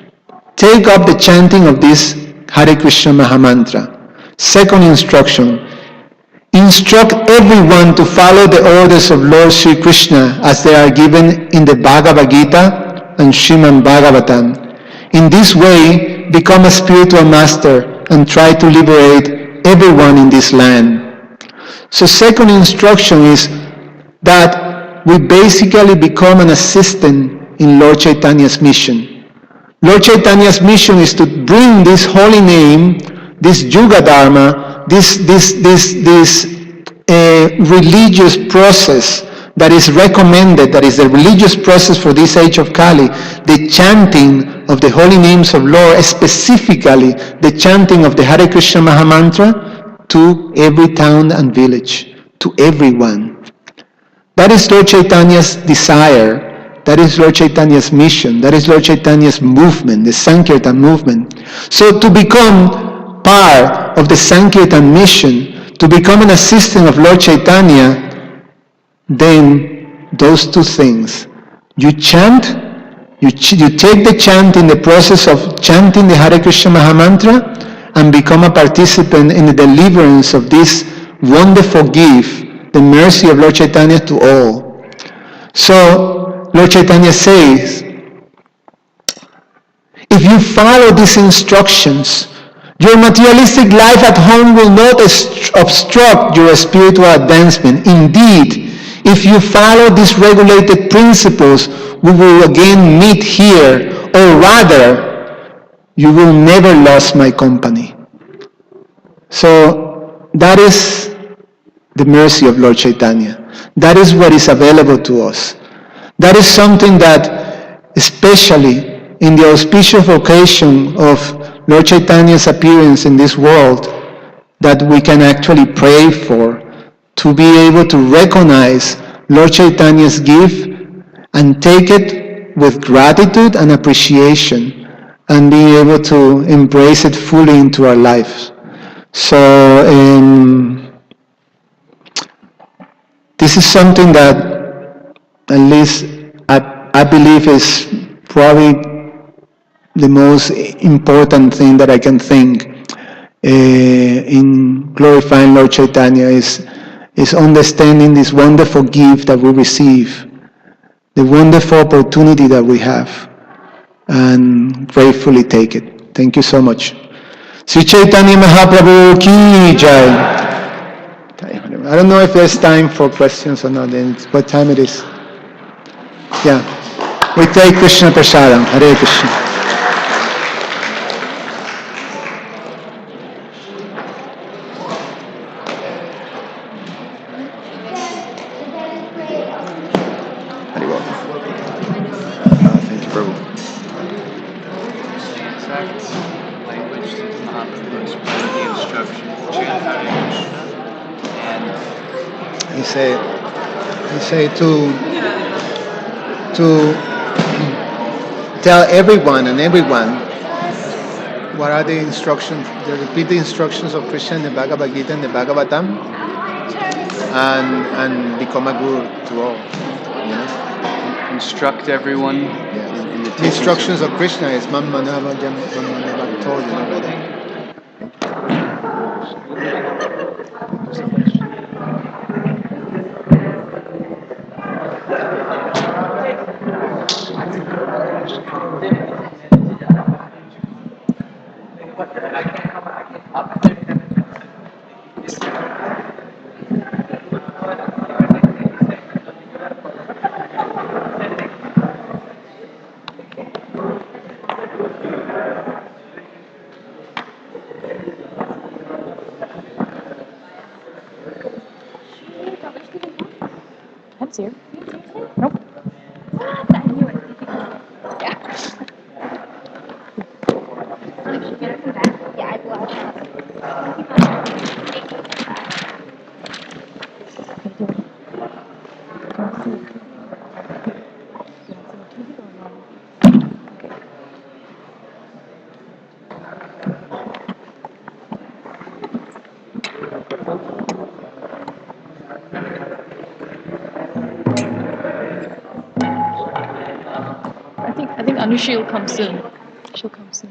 Take up the chanting of this Hare Krishna Mahamantra. Second instruction, instruct everyone to follow the orders of Lord Sri Krishna as they are given in the Bhagavad Gita and Srimad Bhagavatam. In this way, become a spiritual master and try to liberate everyone in this land. So second instruction is that we basically become an assistant in Lord Chaitanya's mission. Lord Chaitanya's mission is to bring this holy name, this Yuga Dharma, this religious process that is recommended, that is the religious process for this age of Kali, the chanting of the holy names of Lord, specifically the chanting of the Hare Krishna Mahamantra to every town and village, to everyone. That is Lord Chaitanya's desire. That is Lord Chaitanya's mission. That is Lord Chaitanya's movement, the Sankirtan movement. So to become part of the Sankirtan mission, to become an assistant of Lord Chaitanya, then those two things. You chant, you take the chant in the process of chanting the Hare Krishna Mahamantra and become a participant in the deliverance of this wonderful gift, the mercy of Lord Chaitanya to all. So, Lord Chaitanya says, if you follow these instructions, your materialistic life at home will not obstruct your spiritual advancement. Indeed, if you follow these regulated principles, we will again meet here, or rather, you will never lose my company. So that is the mercy of Lord Chaitanya. That is what is available to us. That is something that, especially in the auspicious occasion of Lord Chaitanya's appearance in this world, that we can actually pray for, to be able to recognize Lord Chaitanya's gift and take it with gratitude and appreciation, and be able to embrace it fully into our lives. So this is something that at least I believe is probably the most important thing that I can think in glorifying Lord Chaitanya is understanding this wonderful gift that we receive, the wonderful opportunity that we have, and gratefully take it. Thank you so much. Sri Chaitanya Mahaprabhu ki jai. I don't know if there's time for questions or not. Then what time it is? Yeah. We take Krishna Prasadam. Hare Krishna. Thank you, Prabhu. Exact language that Mahaprabhu explained the instruction to chant Hare Krishna, and He said to tell everyone what are the instructions, the repeated instructions of Krishna in the Bhagavad Gita and the Bhagavatam, and become a guru to all. You know? instruct everyone in the instructions of Krishna is Mammanava told you already. That's here. Nope. I think Anushi will come soon. She'll come soon.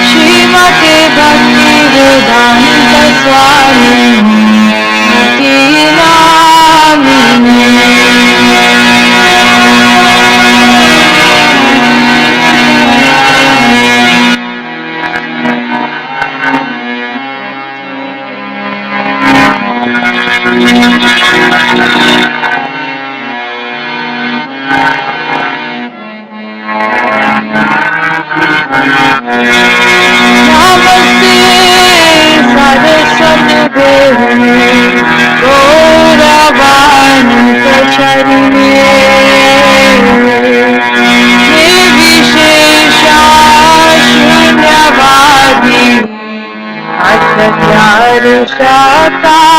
Shrimati Bhakti Vedanta Swami Shatarini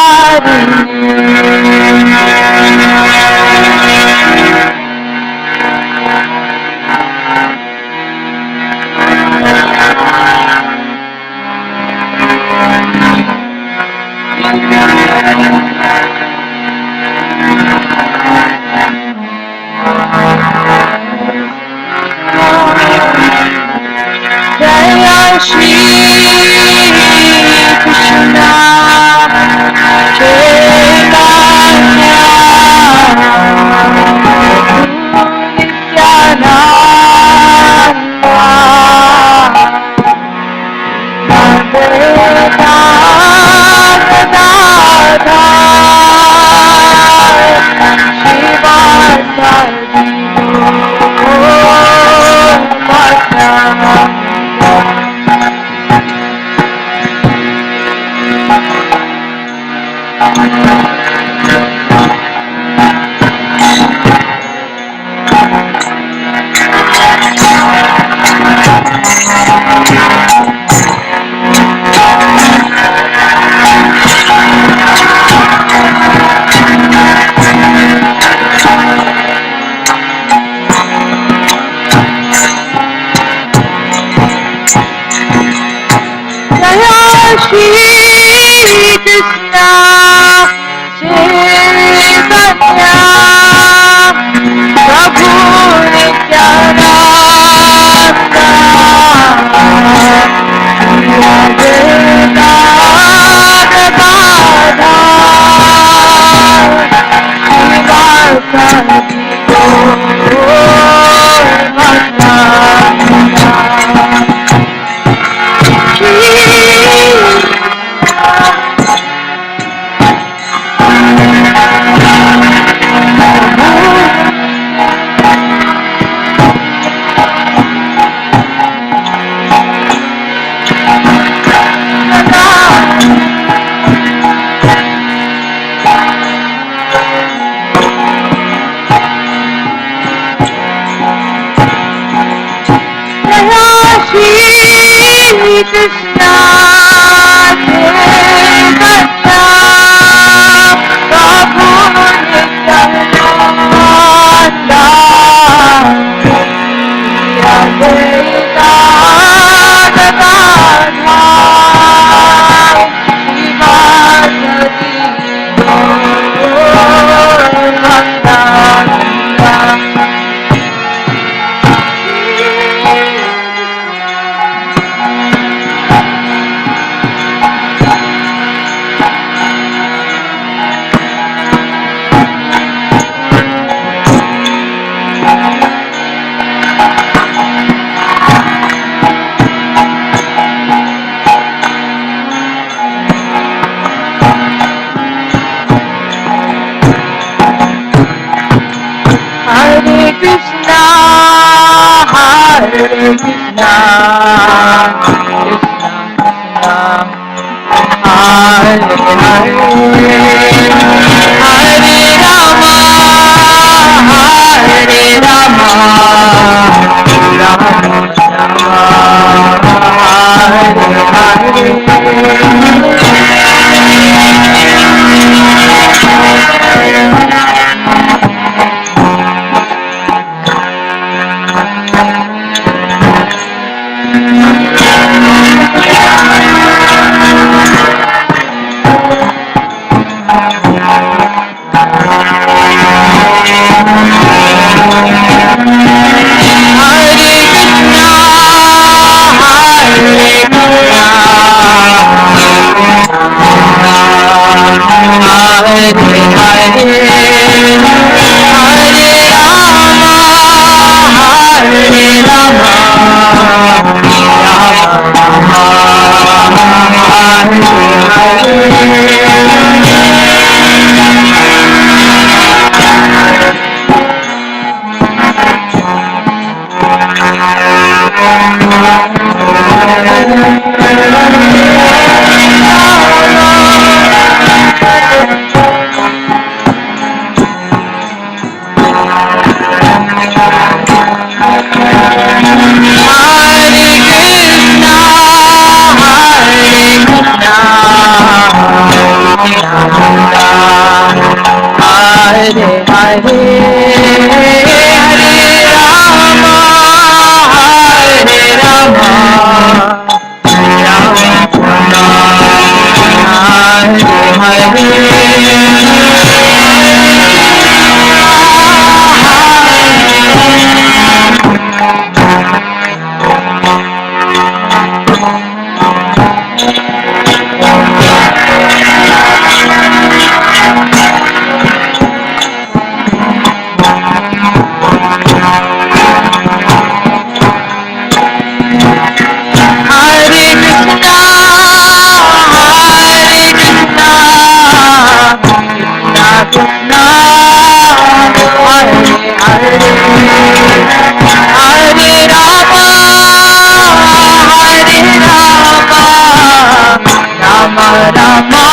Rama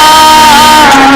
Hare Hare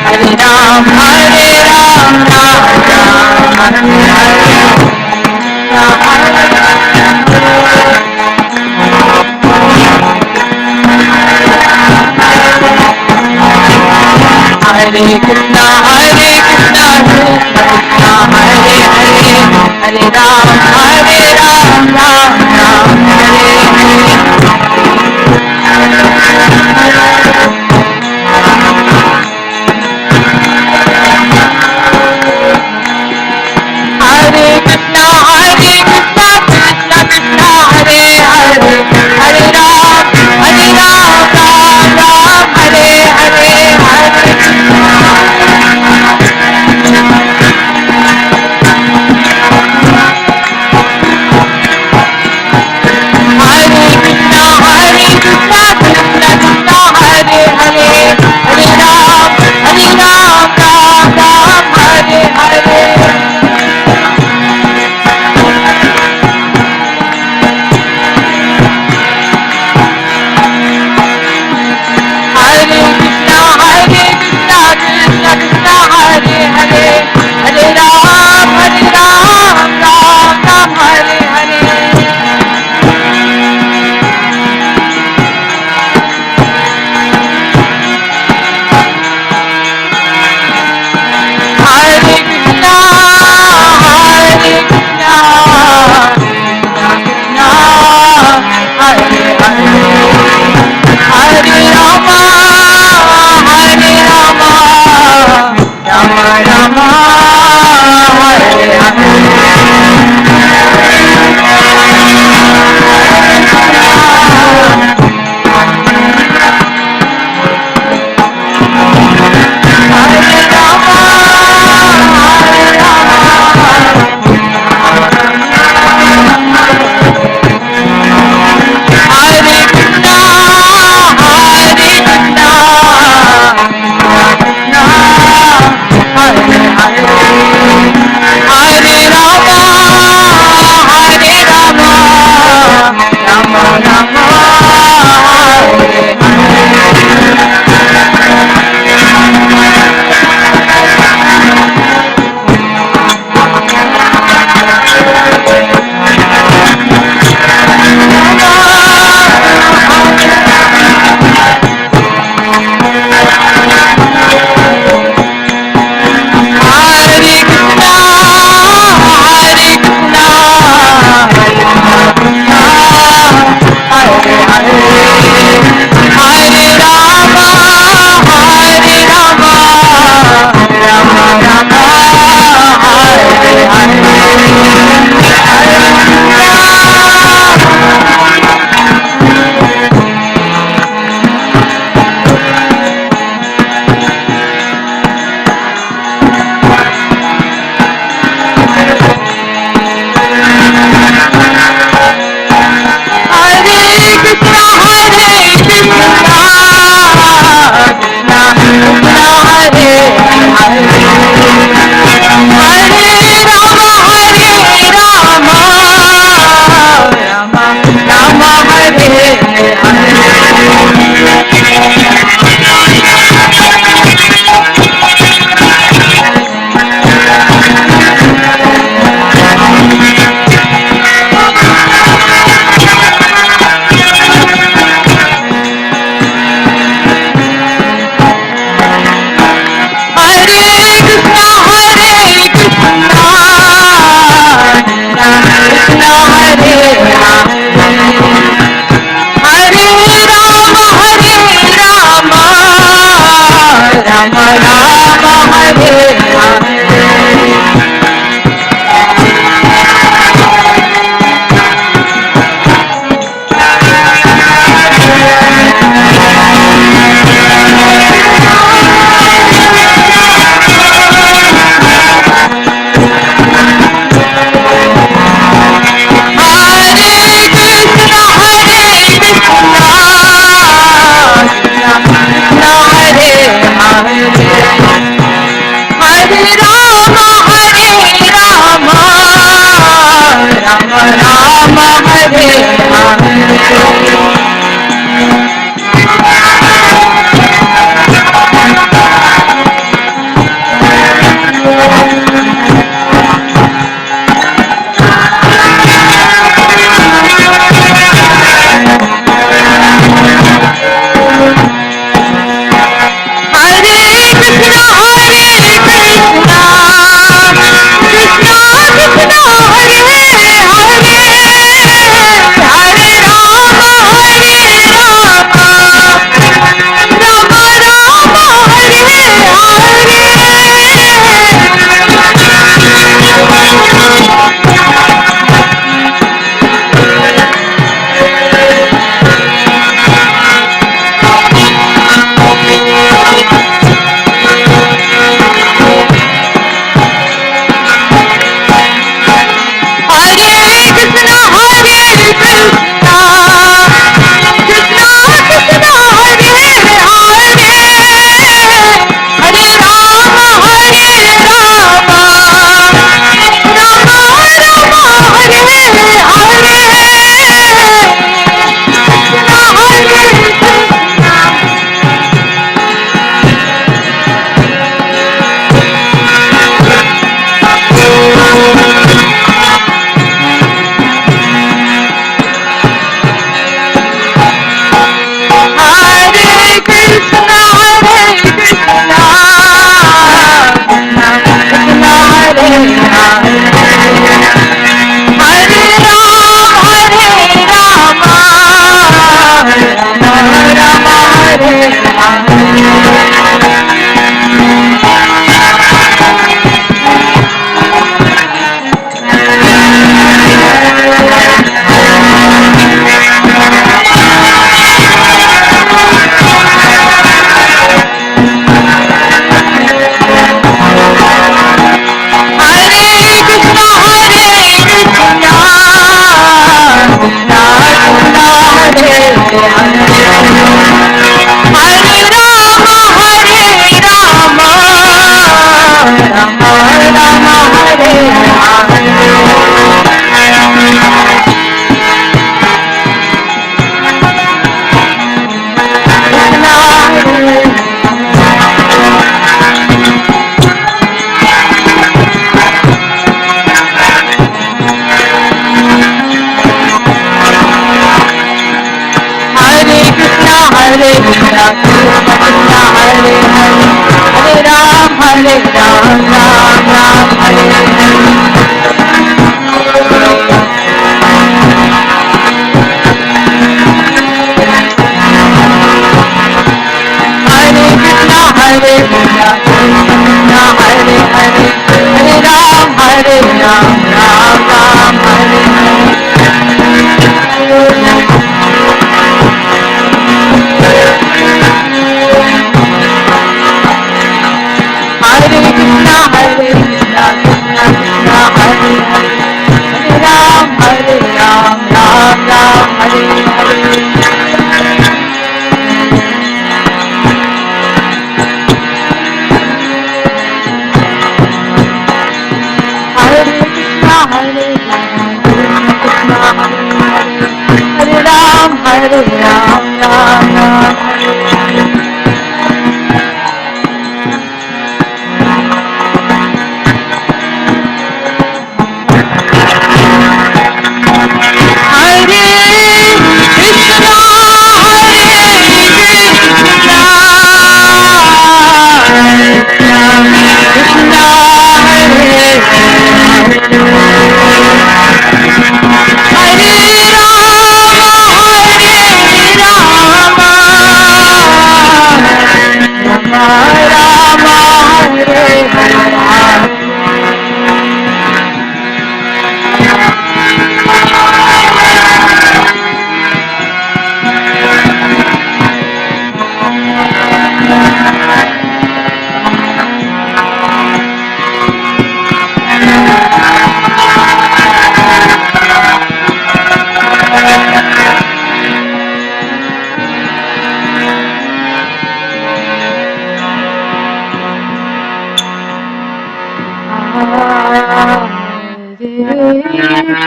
Hare Hare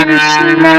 Krishna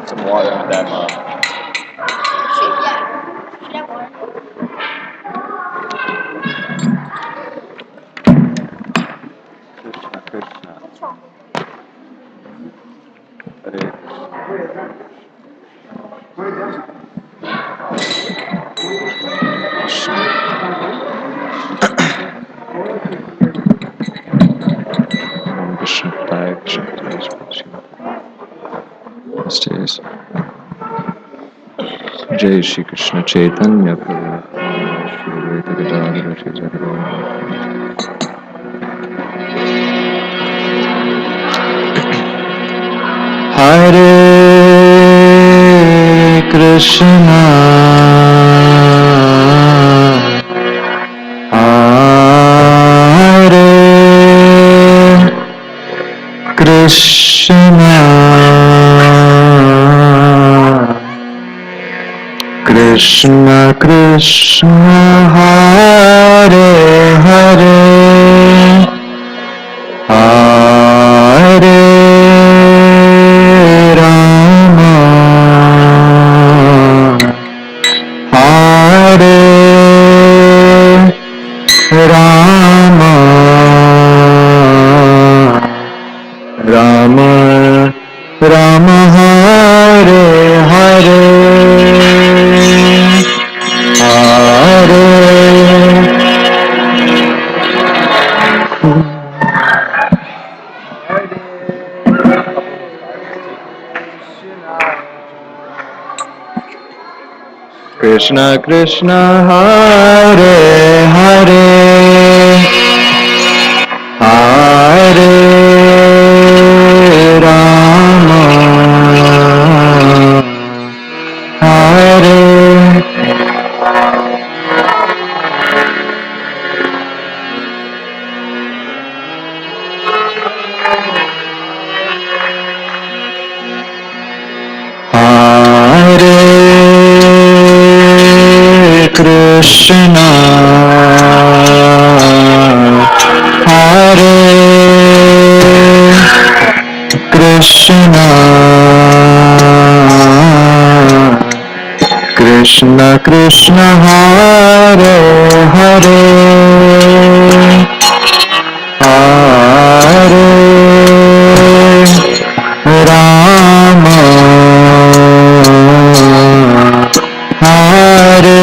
some water in that mug. Krishna Krishna. Hare Krishna. Jai Shri Krishna Chaitanya Prabhu Shri Advaita Gadadhara Shri Jagannatha. Hare Krishna Hare Krishna Krishna Krishna Hare Hare Hare Rama Hare Rama Rama Rama Hare Hare Hare Krishna Krishna Hare Hare Hare Rama Hare Krishna Hare Krishna Krishna Krishna Hare Hare Hare Rama Hare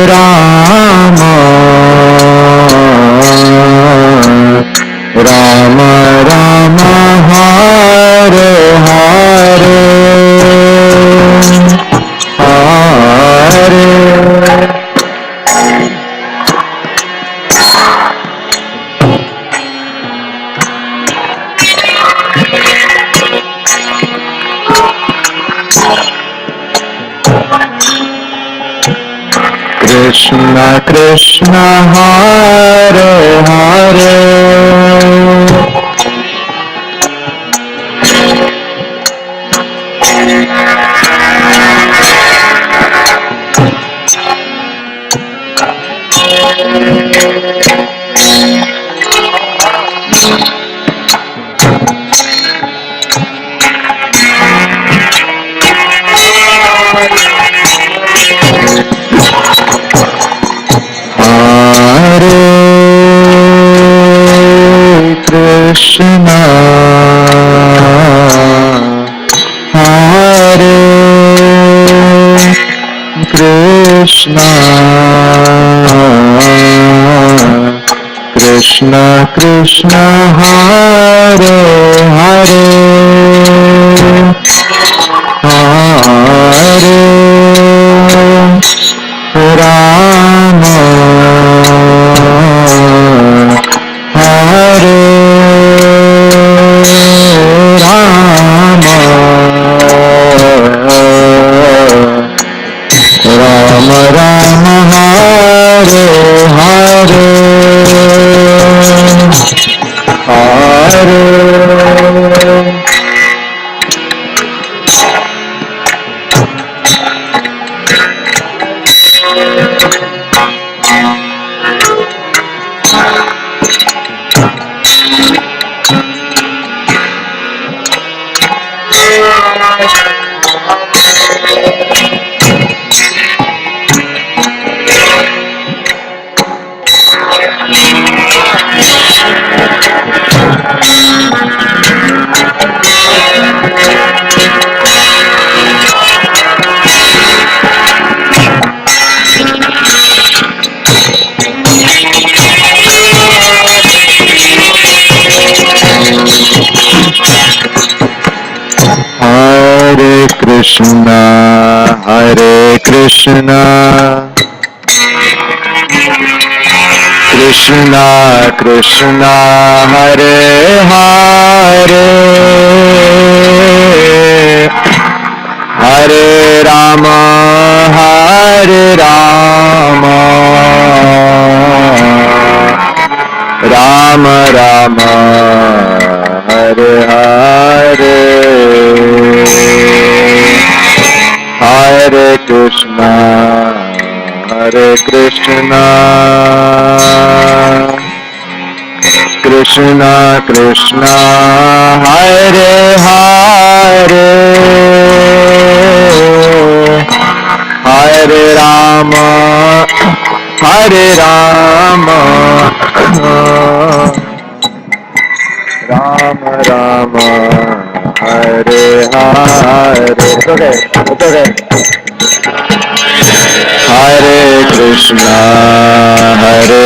Rama Rama Rama Hare Hare Hare Krishna Krishna Hare Hare Krishna Hare Krishna Krishna Krishna Hare Hare Hare Rama Hare Rama Rama Hare Hare Hare Hare Krishna, Hare Krishna, Krishna Krishna, Hare Hare, Hare Rama, Hare Rama, Rama Rama, Hare Hare, Hare Krishna, Hare Krishna, Krishna Krishna, Hare Hare, Hare Rama, Hare Rama, Rama Rama, Hare Hare. It's okay. It's okay. Hare Krishna, Hare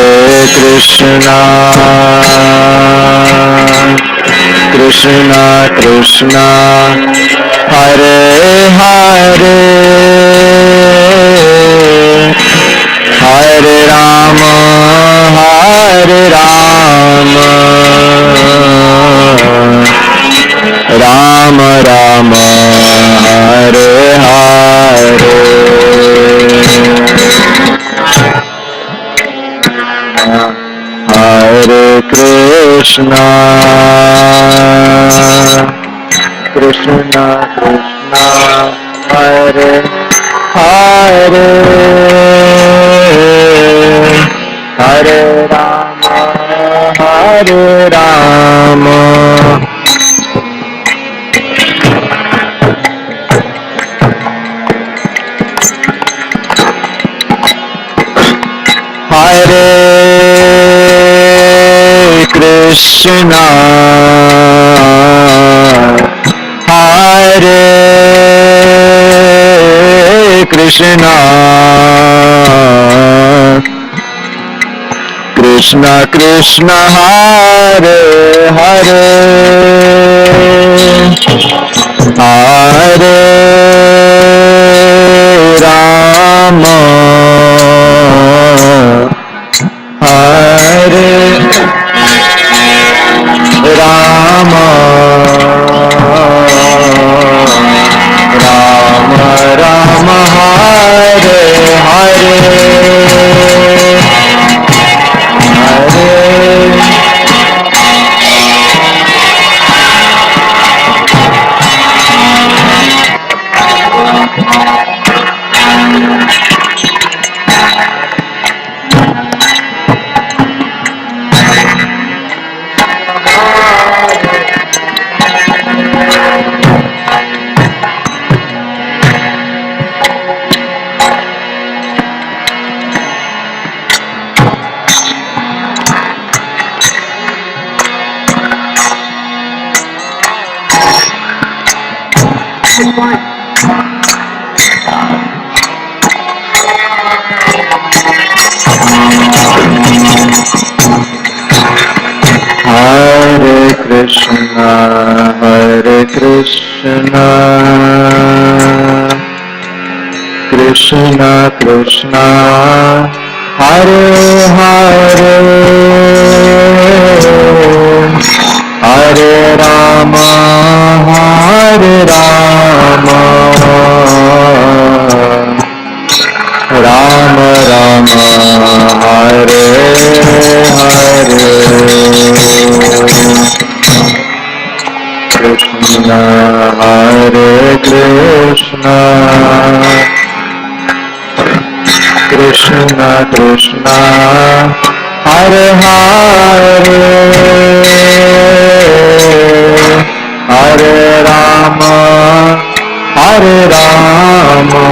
Krishna, Krishna Krishna, Hare Hare, Hare Rama, Hare Rama, Rama Rama, Hare Hare, Hare Krishna, Krishna Krishna, Hare Hare, Hare Rama, Hare Rama, Hare Krishna, Hare Krishna, Krishna Krishna, Hare Hare, Hare Rama, Hare Rama, Rama Rama, Hare Hare, Hare Krishna, Hare Krishna, Krishna Krishna, Hare Hare, Hare Rama, Hare Rama, Rama Rama, Hare Hare, Krishna Hare Krishna, Krishna Krishna, Hare Hare, Hare Rama, Hare Rama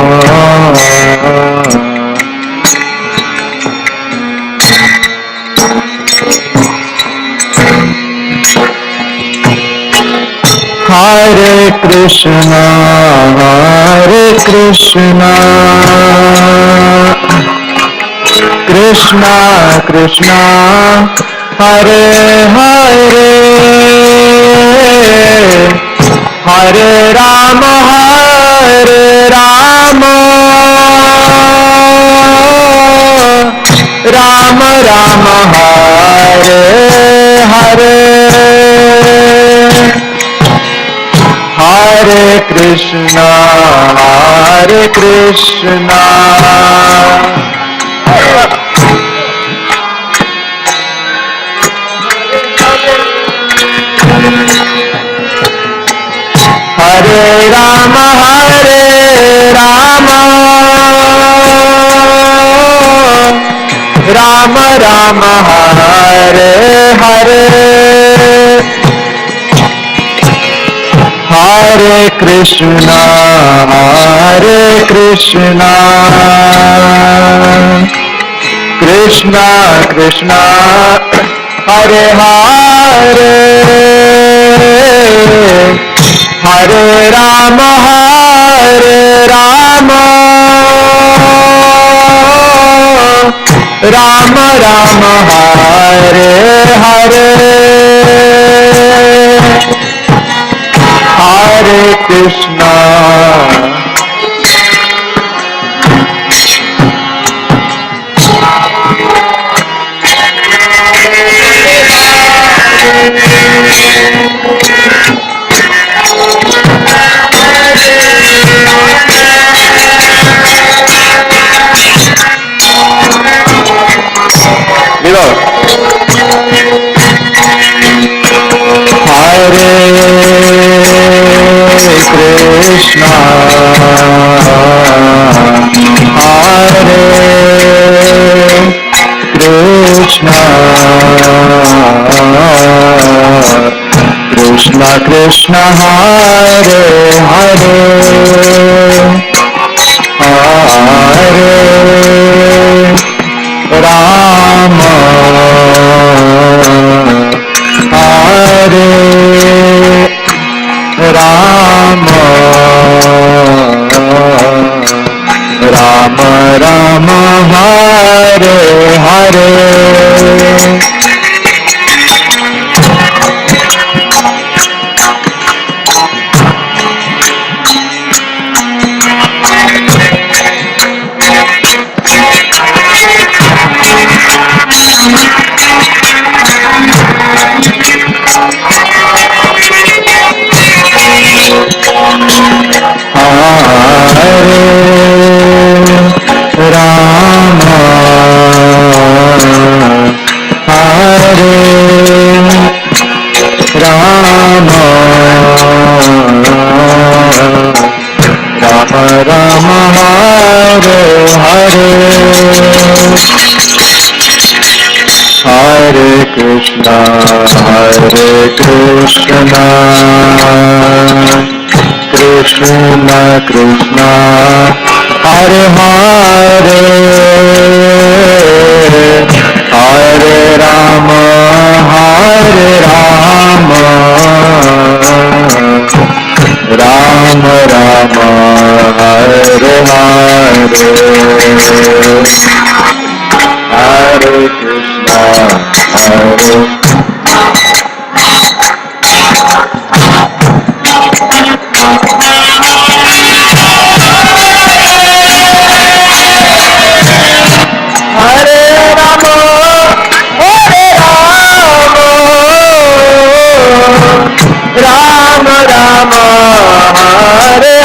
Hare Krishna Krishna Krishna Hare Hare Hare Rama Rama Rama Hare Hare Hare Krishna Hare Rama Rama Rama Hare Hare Hare Krishna Krishna Krishna Hare Hare Hare Rama Rama Rama Hare Hare Hare Krishna Krishna Krishna Hare Hare Hare Rama Hare Rama Rama Rama Hare Hare Krishna Krishna Krishna Hare Hare Hare Rama Rama Rama Hare Hare Hare Krishna Hare Rama Rama Hare Hare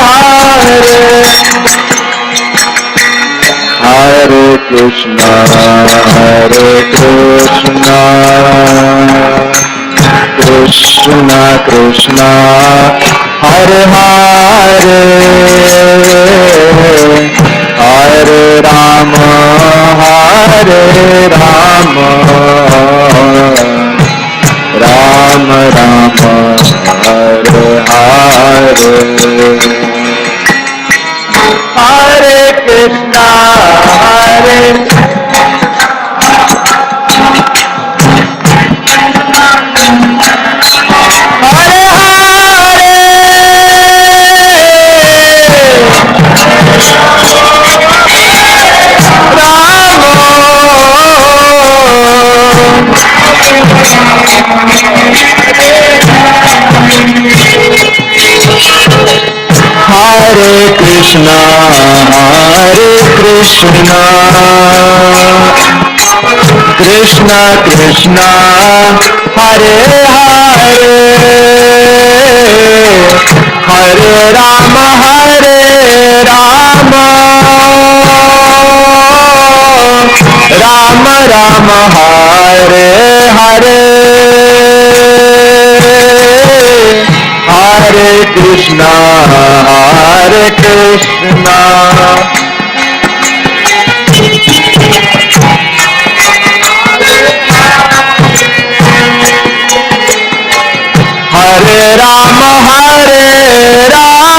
Hare Krishna Krishna Krishna Hare Hare Hare Rama Rama Rama Hare Hare Hare Krishna, Hare Hare Krishna, Krishna Krishna, Hare Hare, Hare Rama, Rama Rama, Hare Hare, Hare Krishna, Hare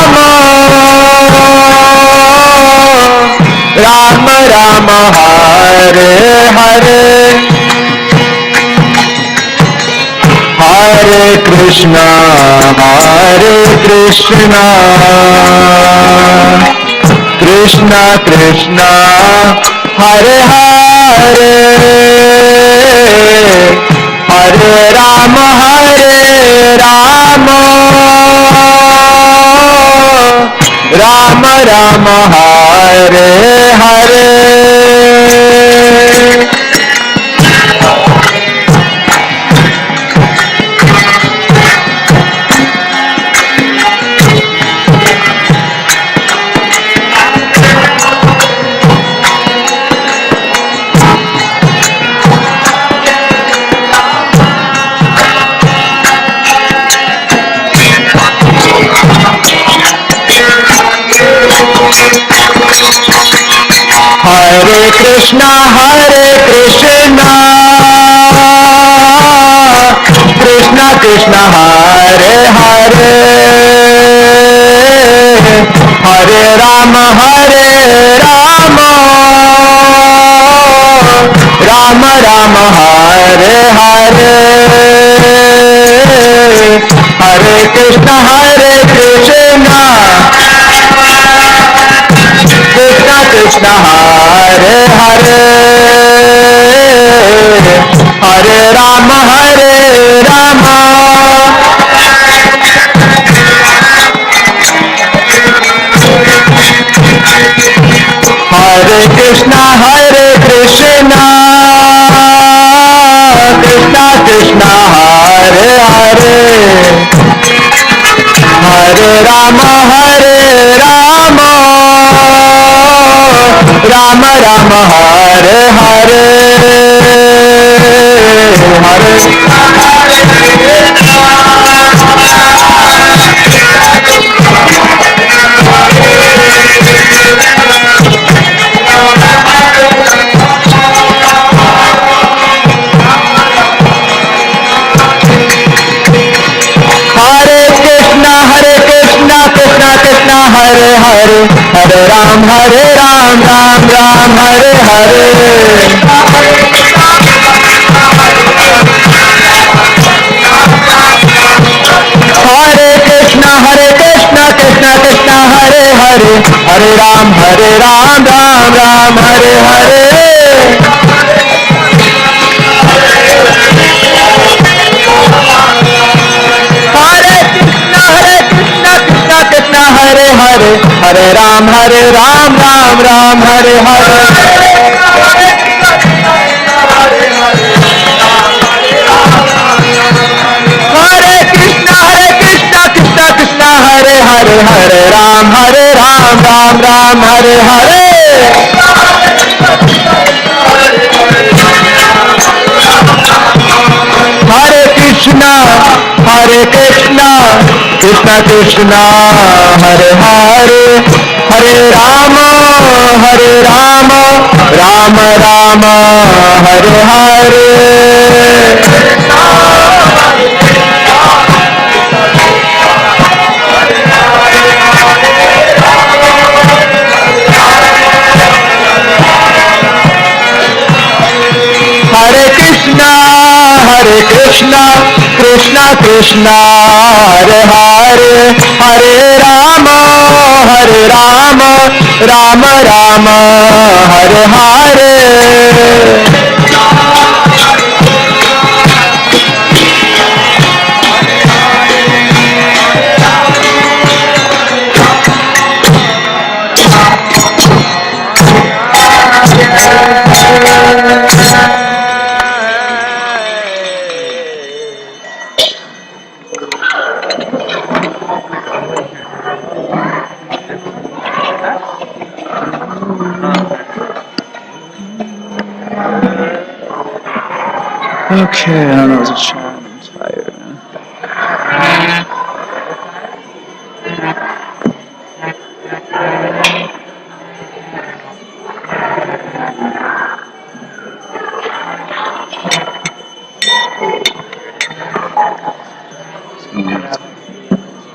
Rama, Rama Rama, Hare Hare, Hare Krishna, Krishna Krishna, Hare Hare, Hare Rama, Rama Rama, Hare Hare. Hare Krishna, Krishna Krishna, Hare Hare, Hare Rama, Rama Rama, Hare Hare, Hare Krishna, Krishna Krishna, Hare Hare, Hare Rama, Hare Krishna, Krishna Krishna, Hare Hare, Hare Rama, Rama Rama, Hare Hare, Hare Hare, Hare Ram, Ram Ram, Hare Hare. Hare Krishna, Krishna Krishna, Hare Hare, Hare Ram, Ram Ram, Hare Hare. Hare Hare, Hare Ram, Ram Ram, Hare Hare. Hare Krishna, Krishna Krishna, Hare Hare, Hare Ram, Ram Ram, Hare Hare. Hare Krishna, Krishna Krishna, Hare Hare, Hare Rama, Rama Rama, Hare Hare. Krishna Hare Hare Hare Rama Rama Rama Hare Hare Okay, I don't know, it's a chant. I'm tired.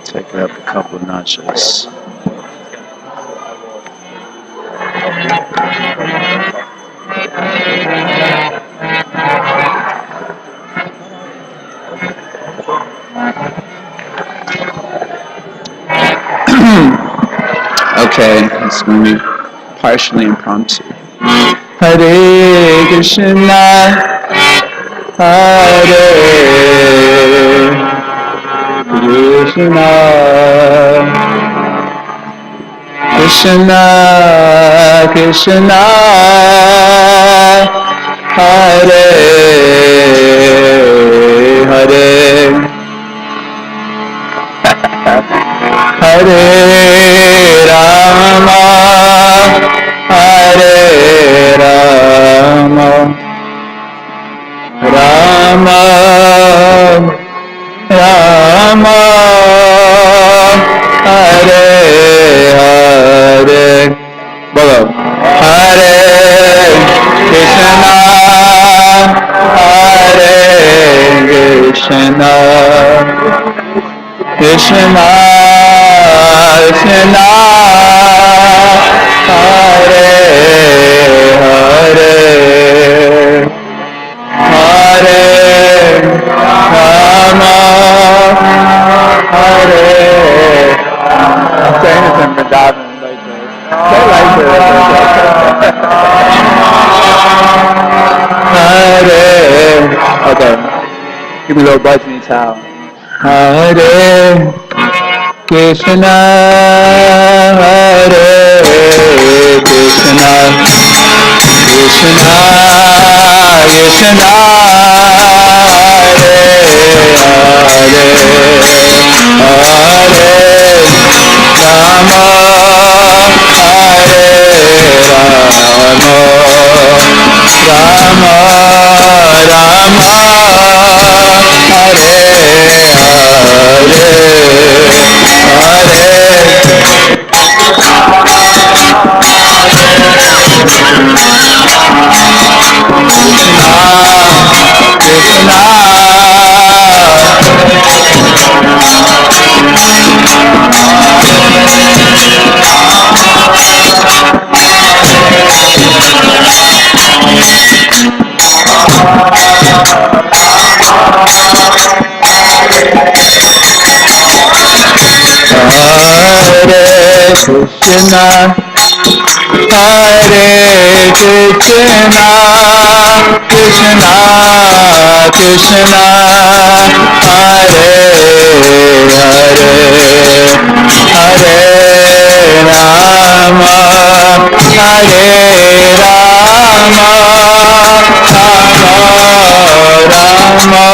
Take it up a couple of notches. Okay, it's going to be partially impromptu. Hare Krishna, Hare Krishna, Krishna Krishna, Hare Hare, Hare Rama, Hare Rama, Rama Rama, Hare Hare. Bolo. Hare Krishna, Hare Krishna, Krishna Krishna, Hare Hare, Hare Rama, Hare. I'm saying this in Vrindavan like this. They like this. Hare. Okay. Give me a little button towel. Hare Krishna, Hare Krishna, Krishna Krishna, Hare Hare, Hare Rama, Hare Rama, Rama Rama, Hare Krishna, Hare Krishna, Krishna Krishna, Hare Hare, Hare Rama, Hare Rama, Rama Rama,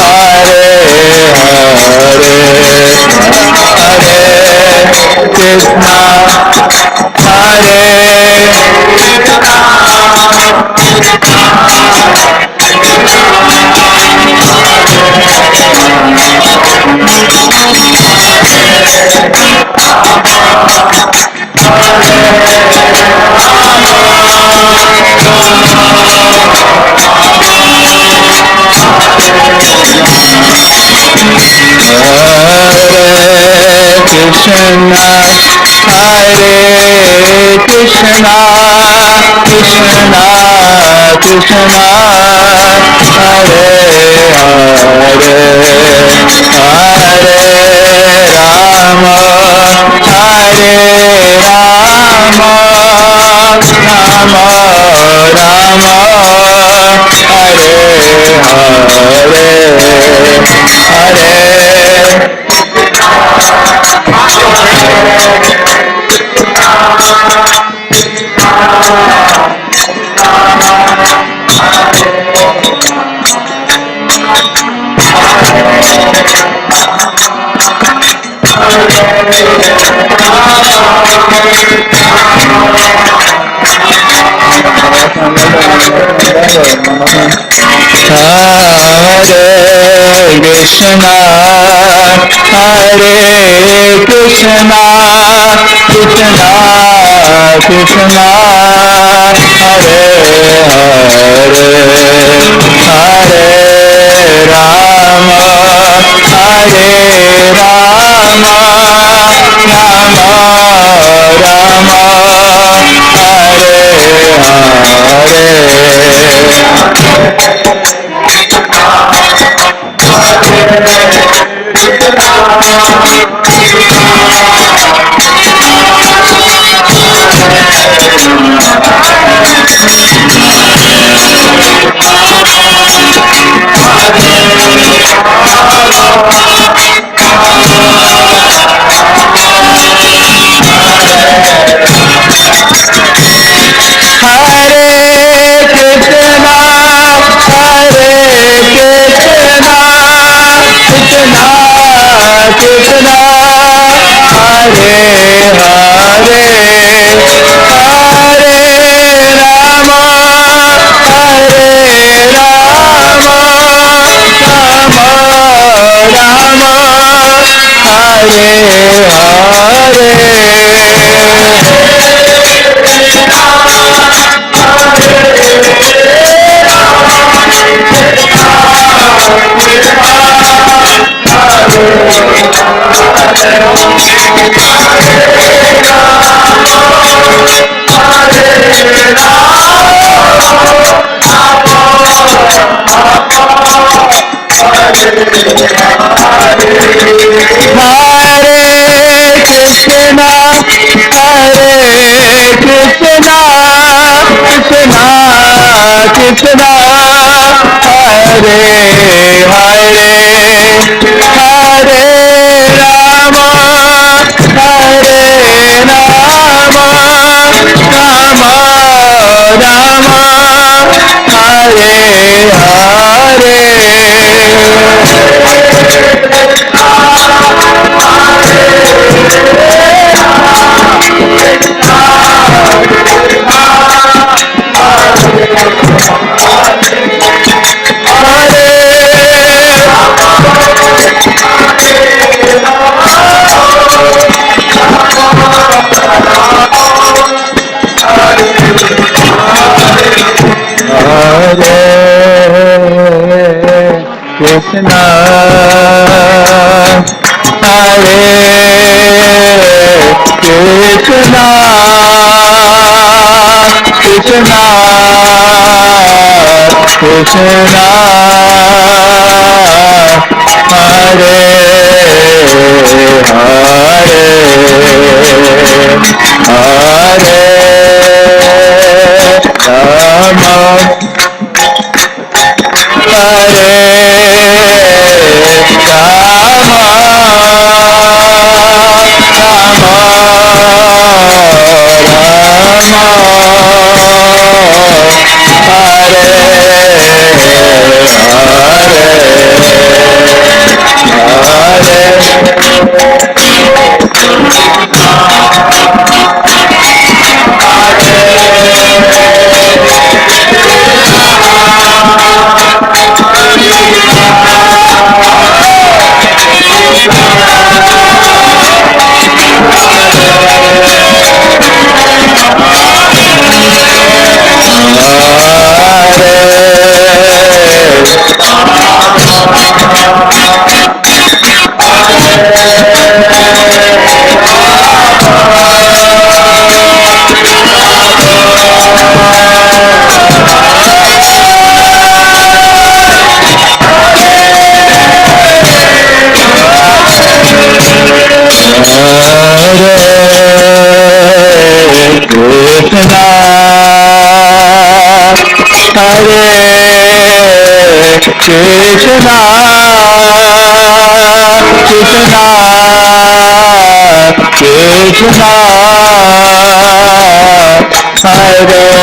Hare Krishna, Hare Krishna, Hare Krishna, Krishna Hare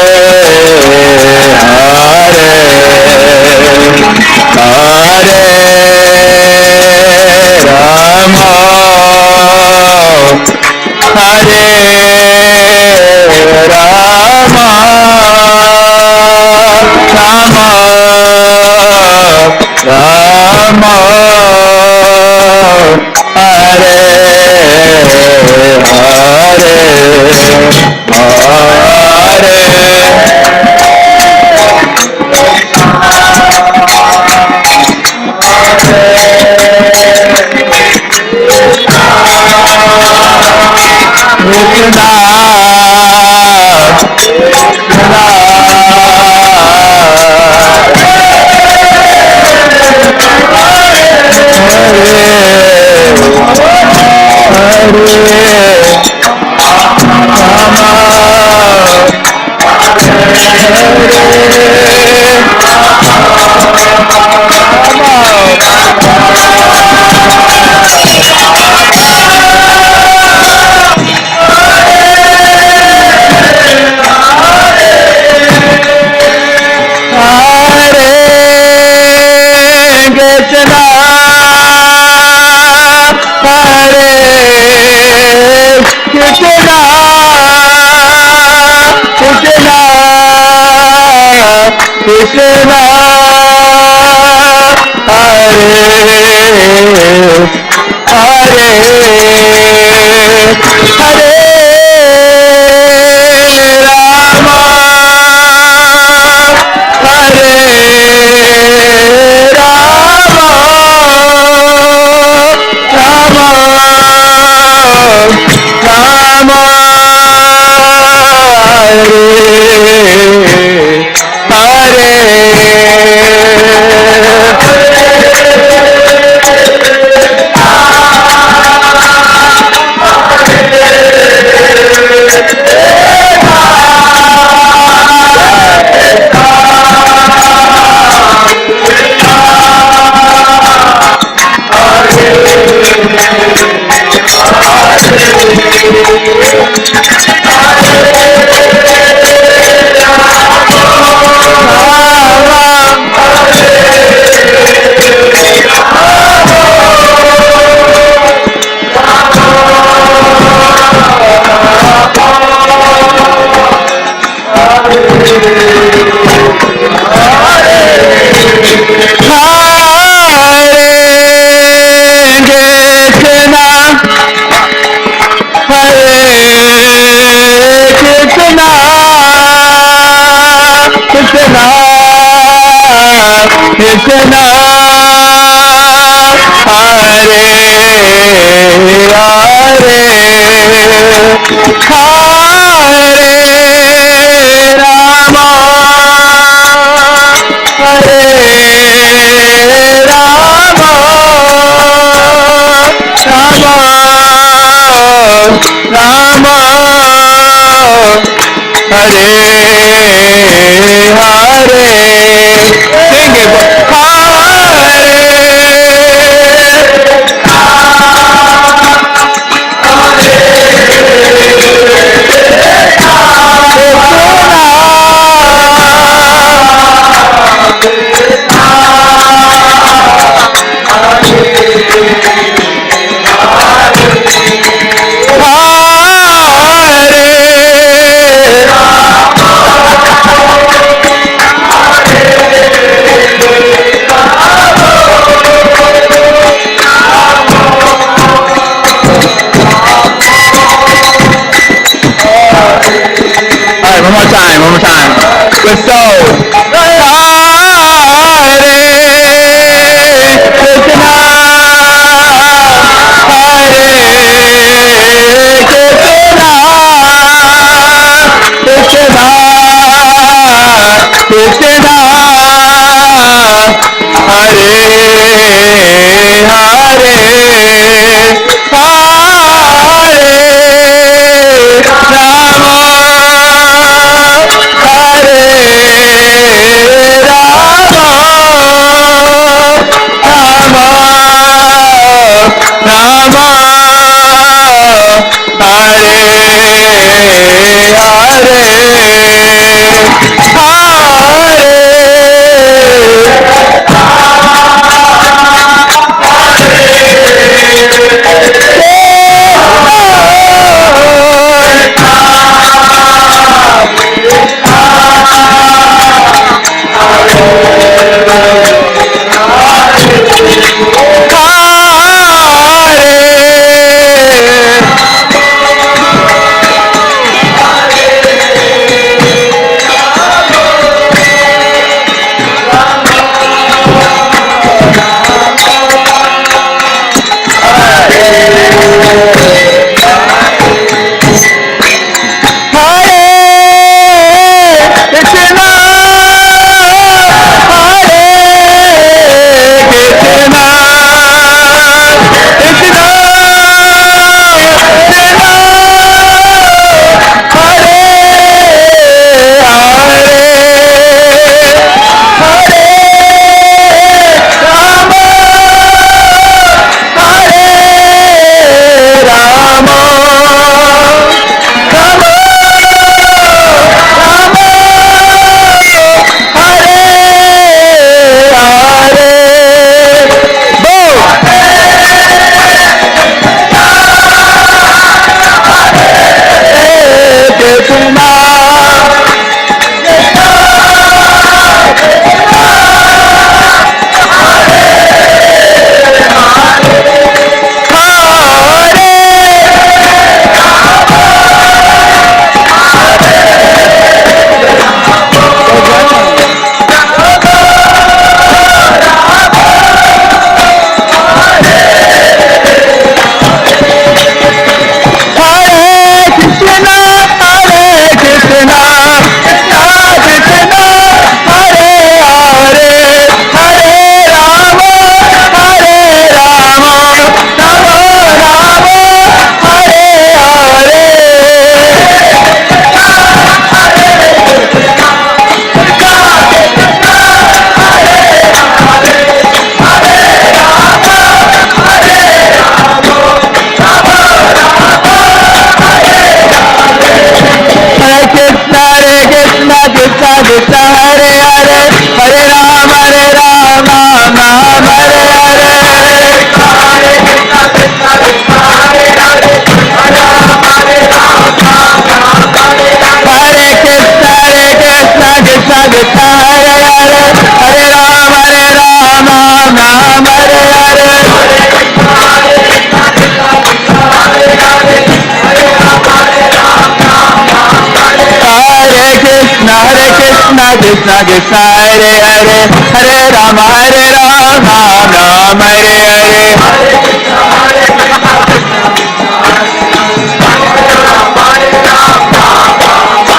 Krishna Krishna Krishna Hare Hare Hare Rama Ram Ram Hare Hare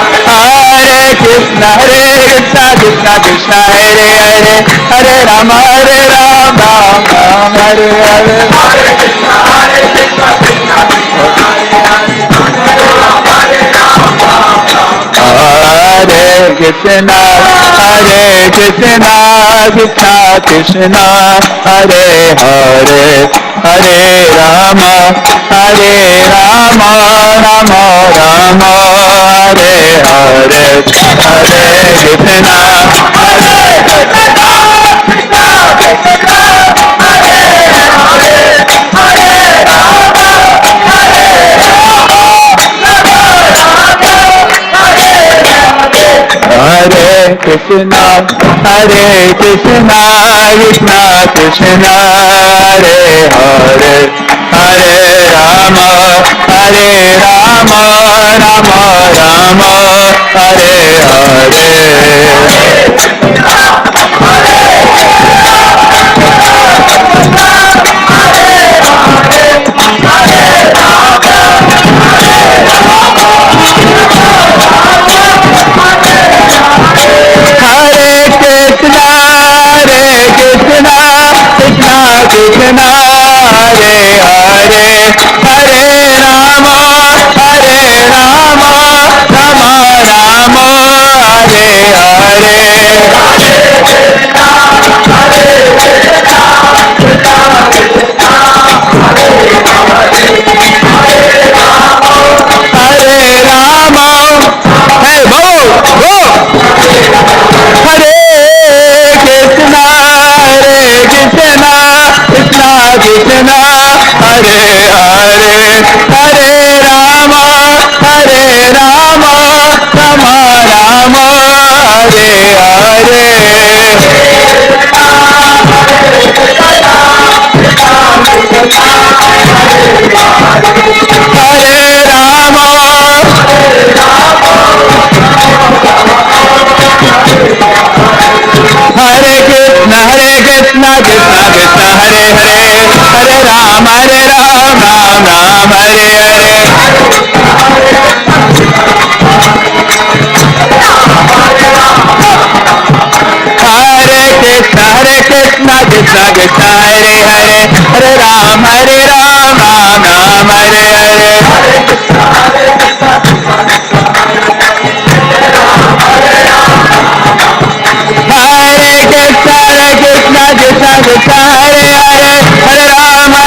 Hare Krishna Krishna Krishna Hare Hare Hare Rama Ram Ram Hare Hare Hare Krishna Krishna Krishna Hare Hare Hare Rama Rama Rama Hare Hare Hare Krishna Hare Krishna Krishna Krishna Hare Hare Hare Rama Rama Rama Hare Hare Krishna Hare Hare Hare Rama Rama Rama Hare Hare Hare Rama Hey Bol Hare Krishna Krishna Krishna Hare Hare Hare Rama Rama Rama Hare Hare Hare Rama Hare Krishna Krishna Krishna Hare Hare Hare Rama Ram Hare Hare Hare Krishna Krishna Krishna Hare Hare Hare Rama Ram Hare Hare Hare Krishna Krishna Hare Hare Hare Rama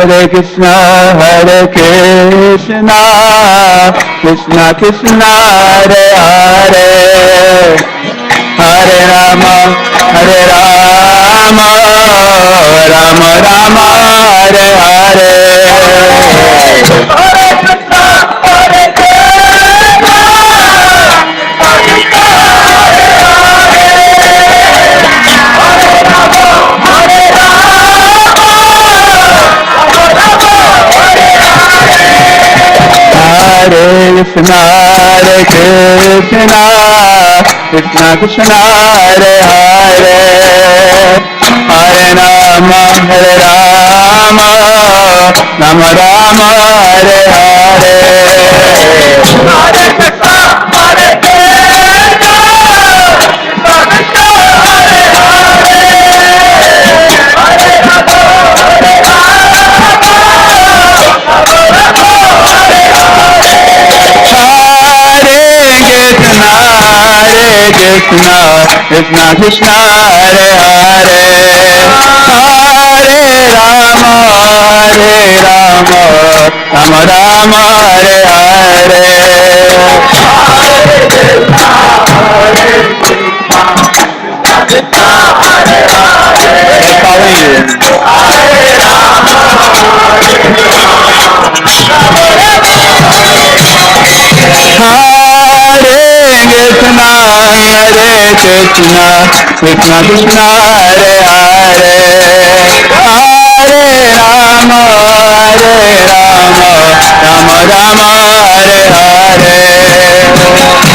Hare Krishna, Krishna Krishna, Hare Hare, Hare Rama, Rama Rama, Hare Hare. Hare Krishna, Krishna Krishna, Hare Hare, Hare Rama, Rama Rama, Hare Hare. Hare Krishna, Hare Krishna, Krishna Hare Hare, Hare Rama, Krishna Krishna, Hare Hare, Hare Rama, Rama Rama, Hare Hare. Krishna Krishna, Hare Hare, Hare Rama, Rama Rama, Hare Hare. Krishna Krishna, Hare Hare, Hare Rama, Rama Rama, Hare Hare.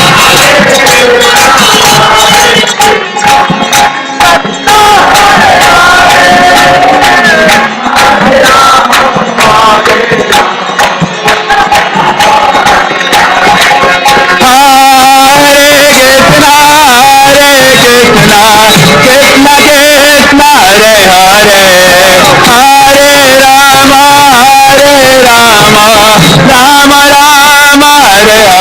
Hare Hare.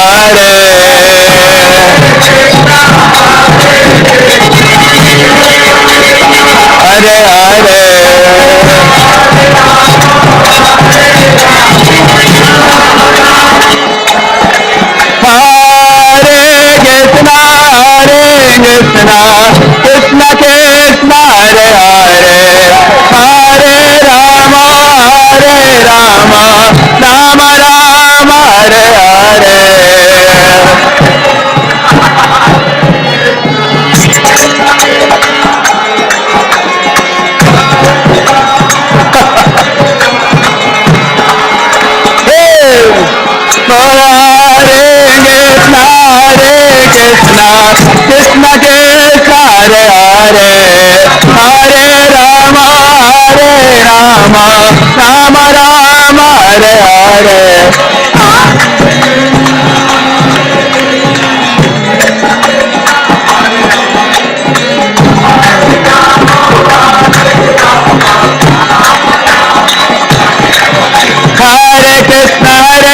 Krishna Krishna, Hare Hare, Hare Rama, Rama Rama, Hare Hare. Krishna Krishna, Hare Hare, Hare Rama, Rama Rama, Hare Hare. Hare Krishna,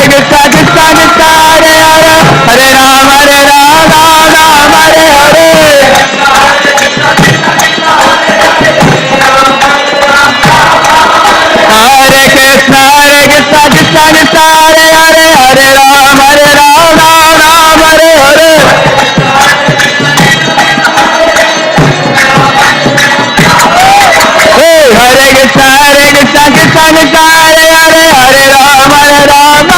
Krishna Krishna, Hare Hare, Hare Rama, Rama Hare Hare. Hare Krishna, Krishna Krishna, Hare Hare, Hare Rama, Rama Hare Hare. Hey, Hare Krishna, Krishna Krishna, Hare Hare, Hare Rama, Rama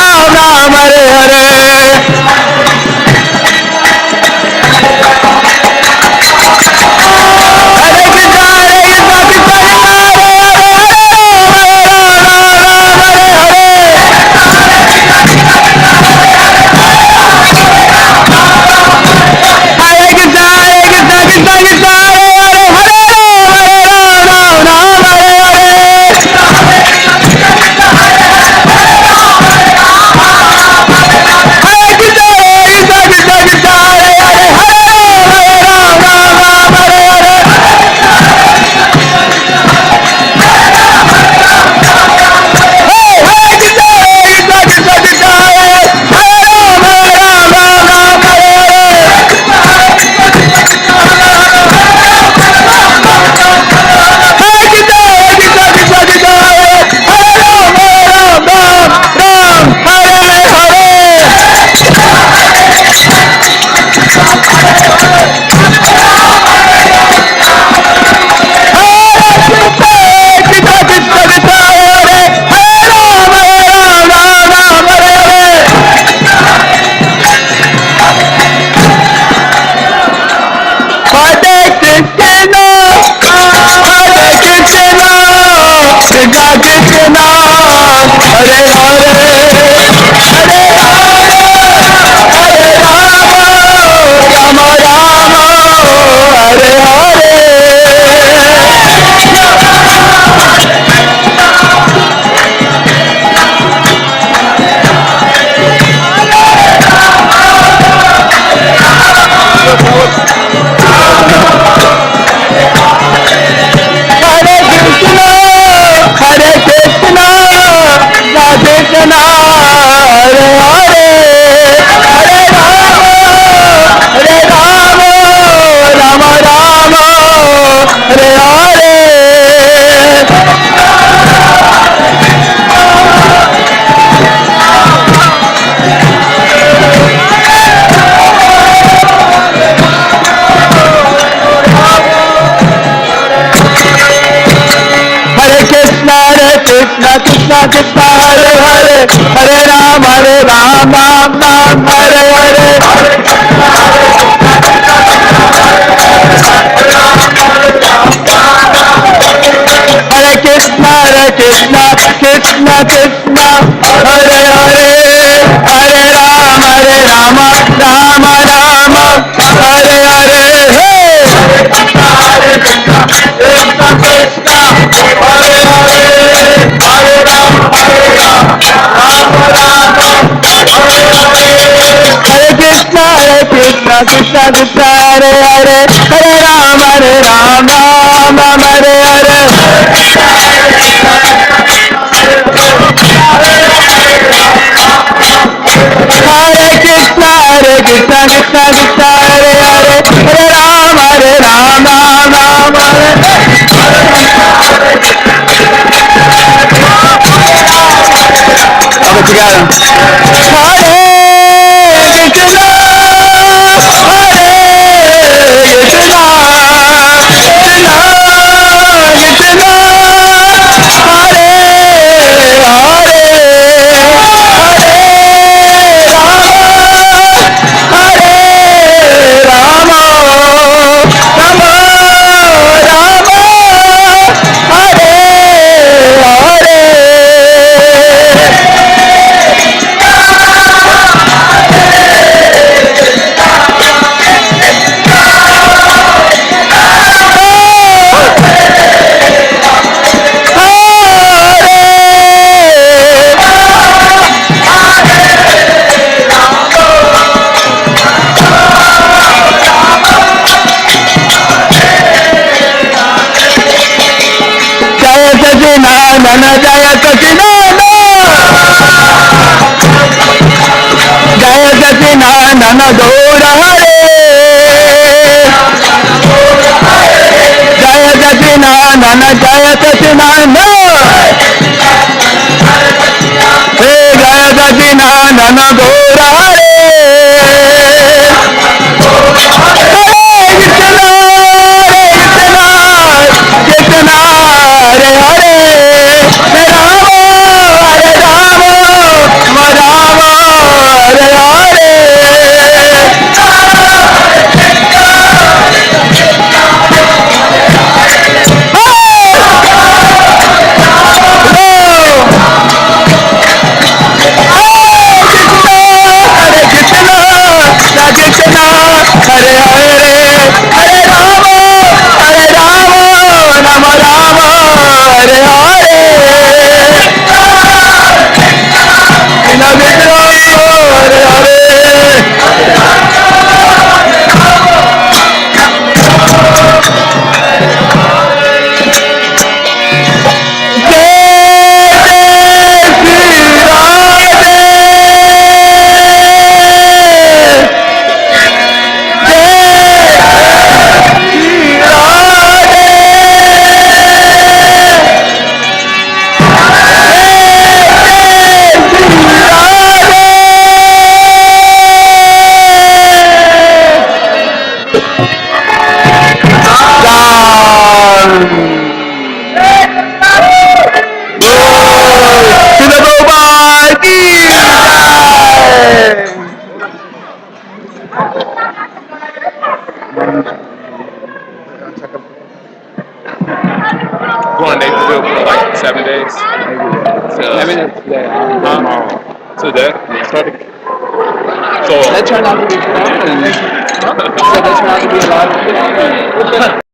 Going to Naperville for like 7 days. Today. So That turned out to be fun. That turned out to be a lot of fun.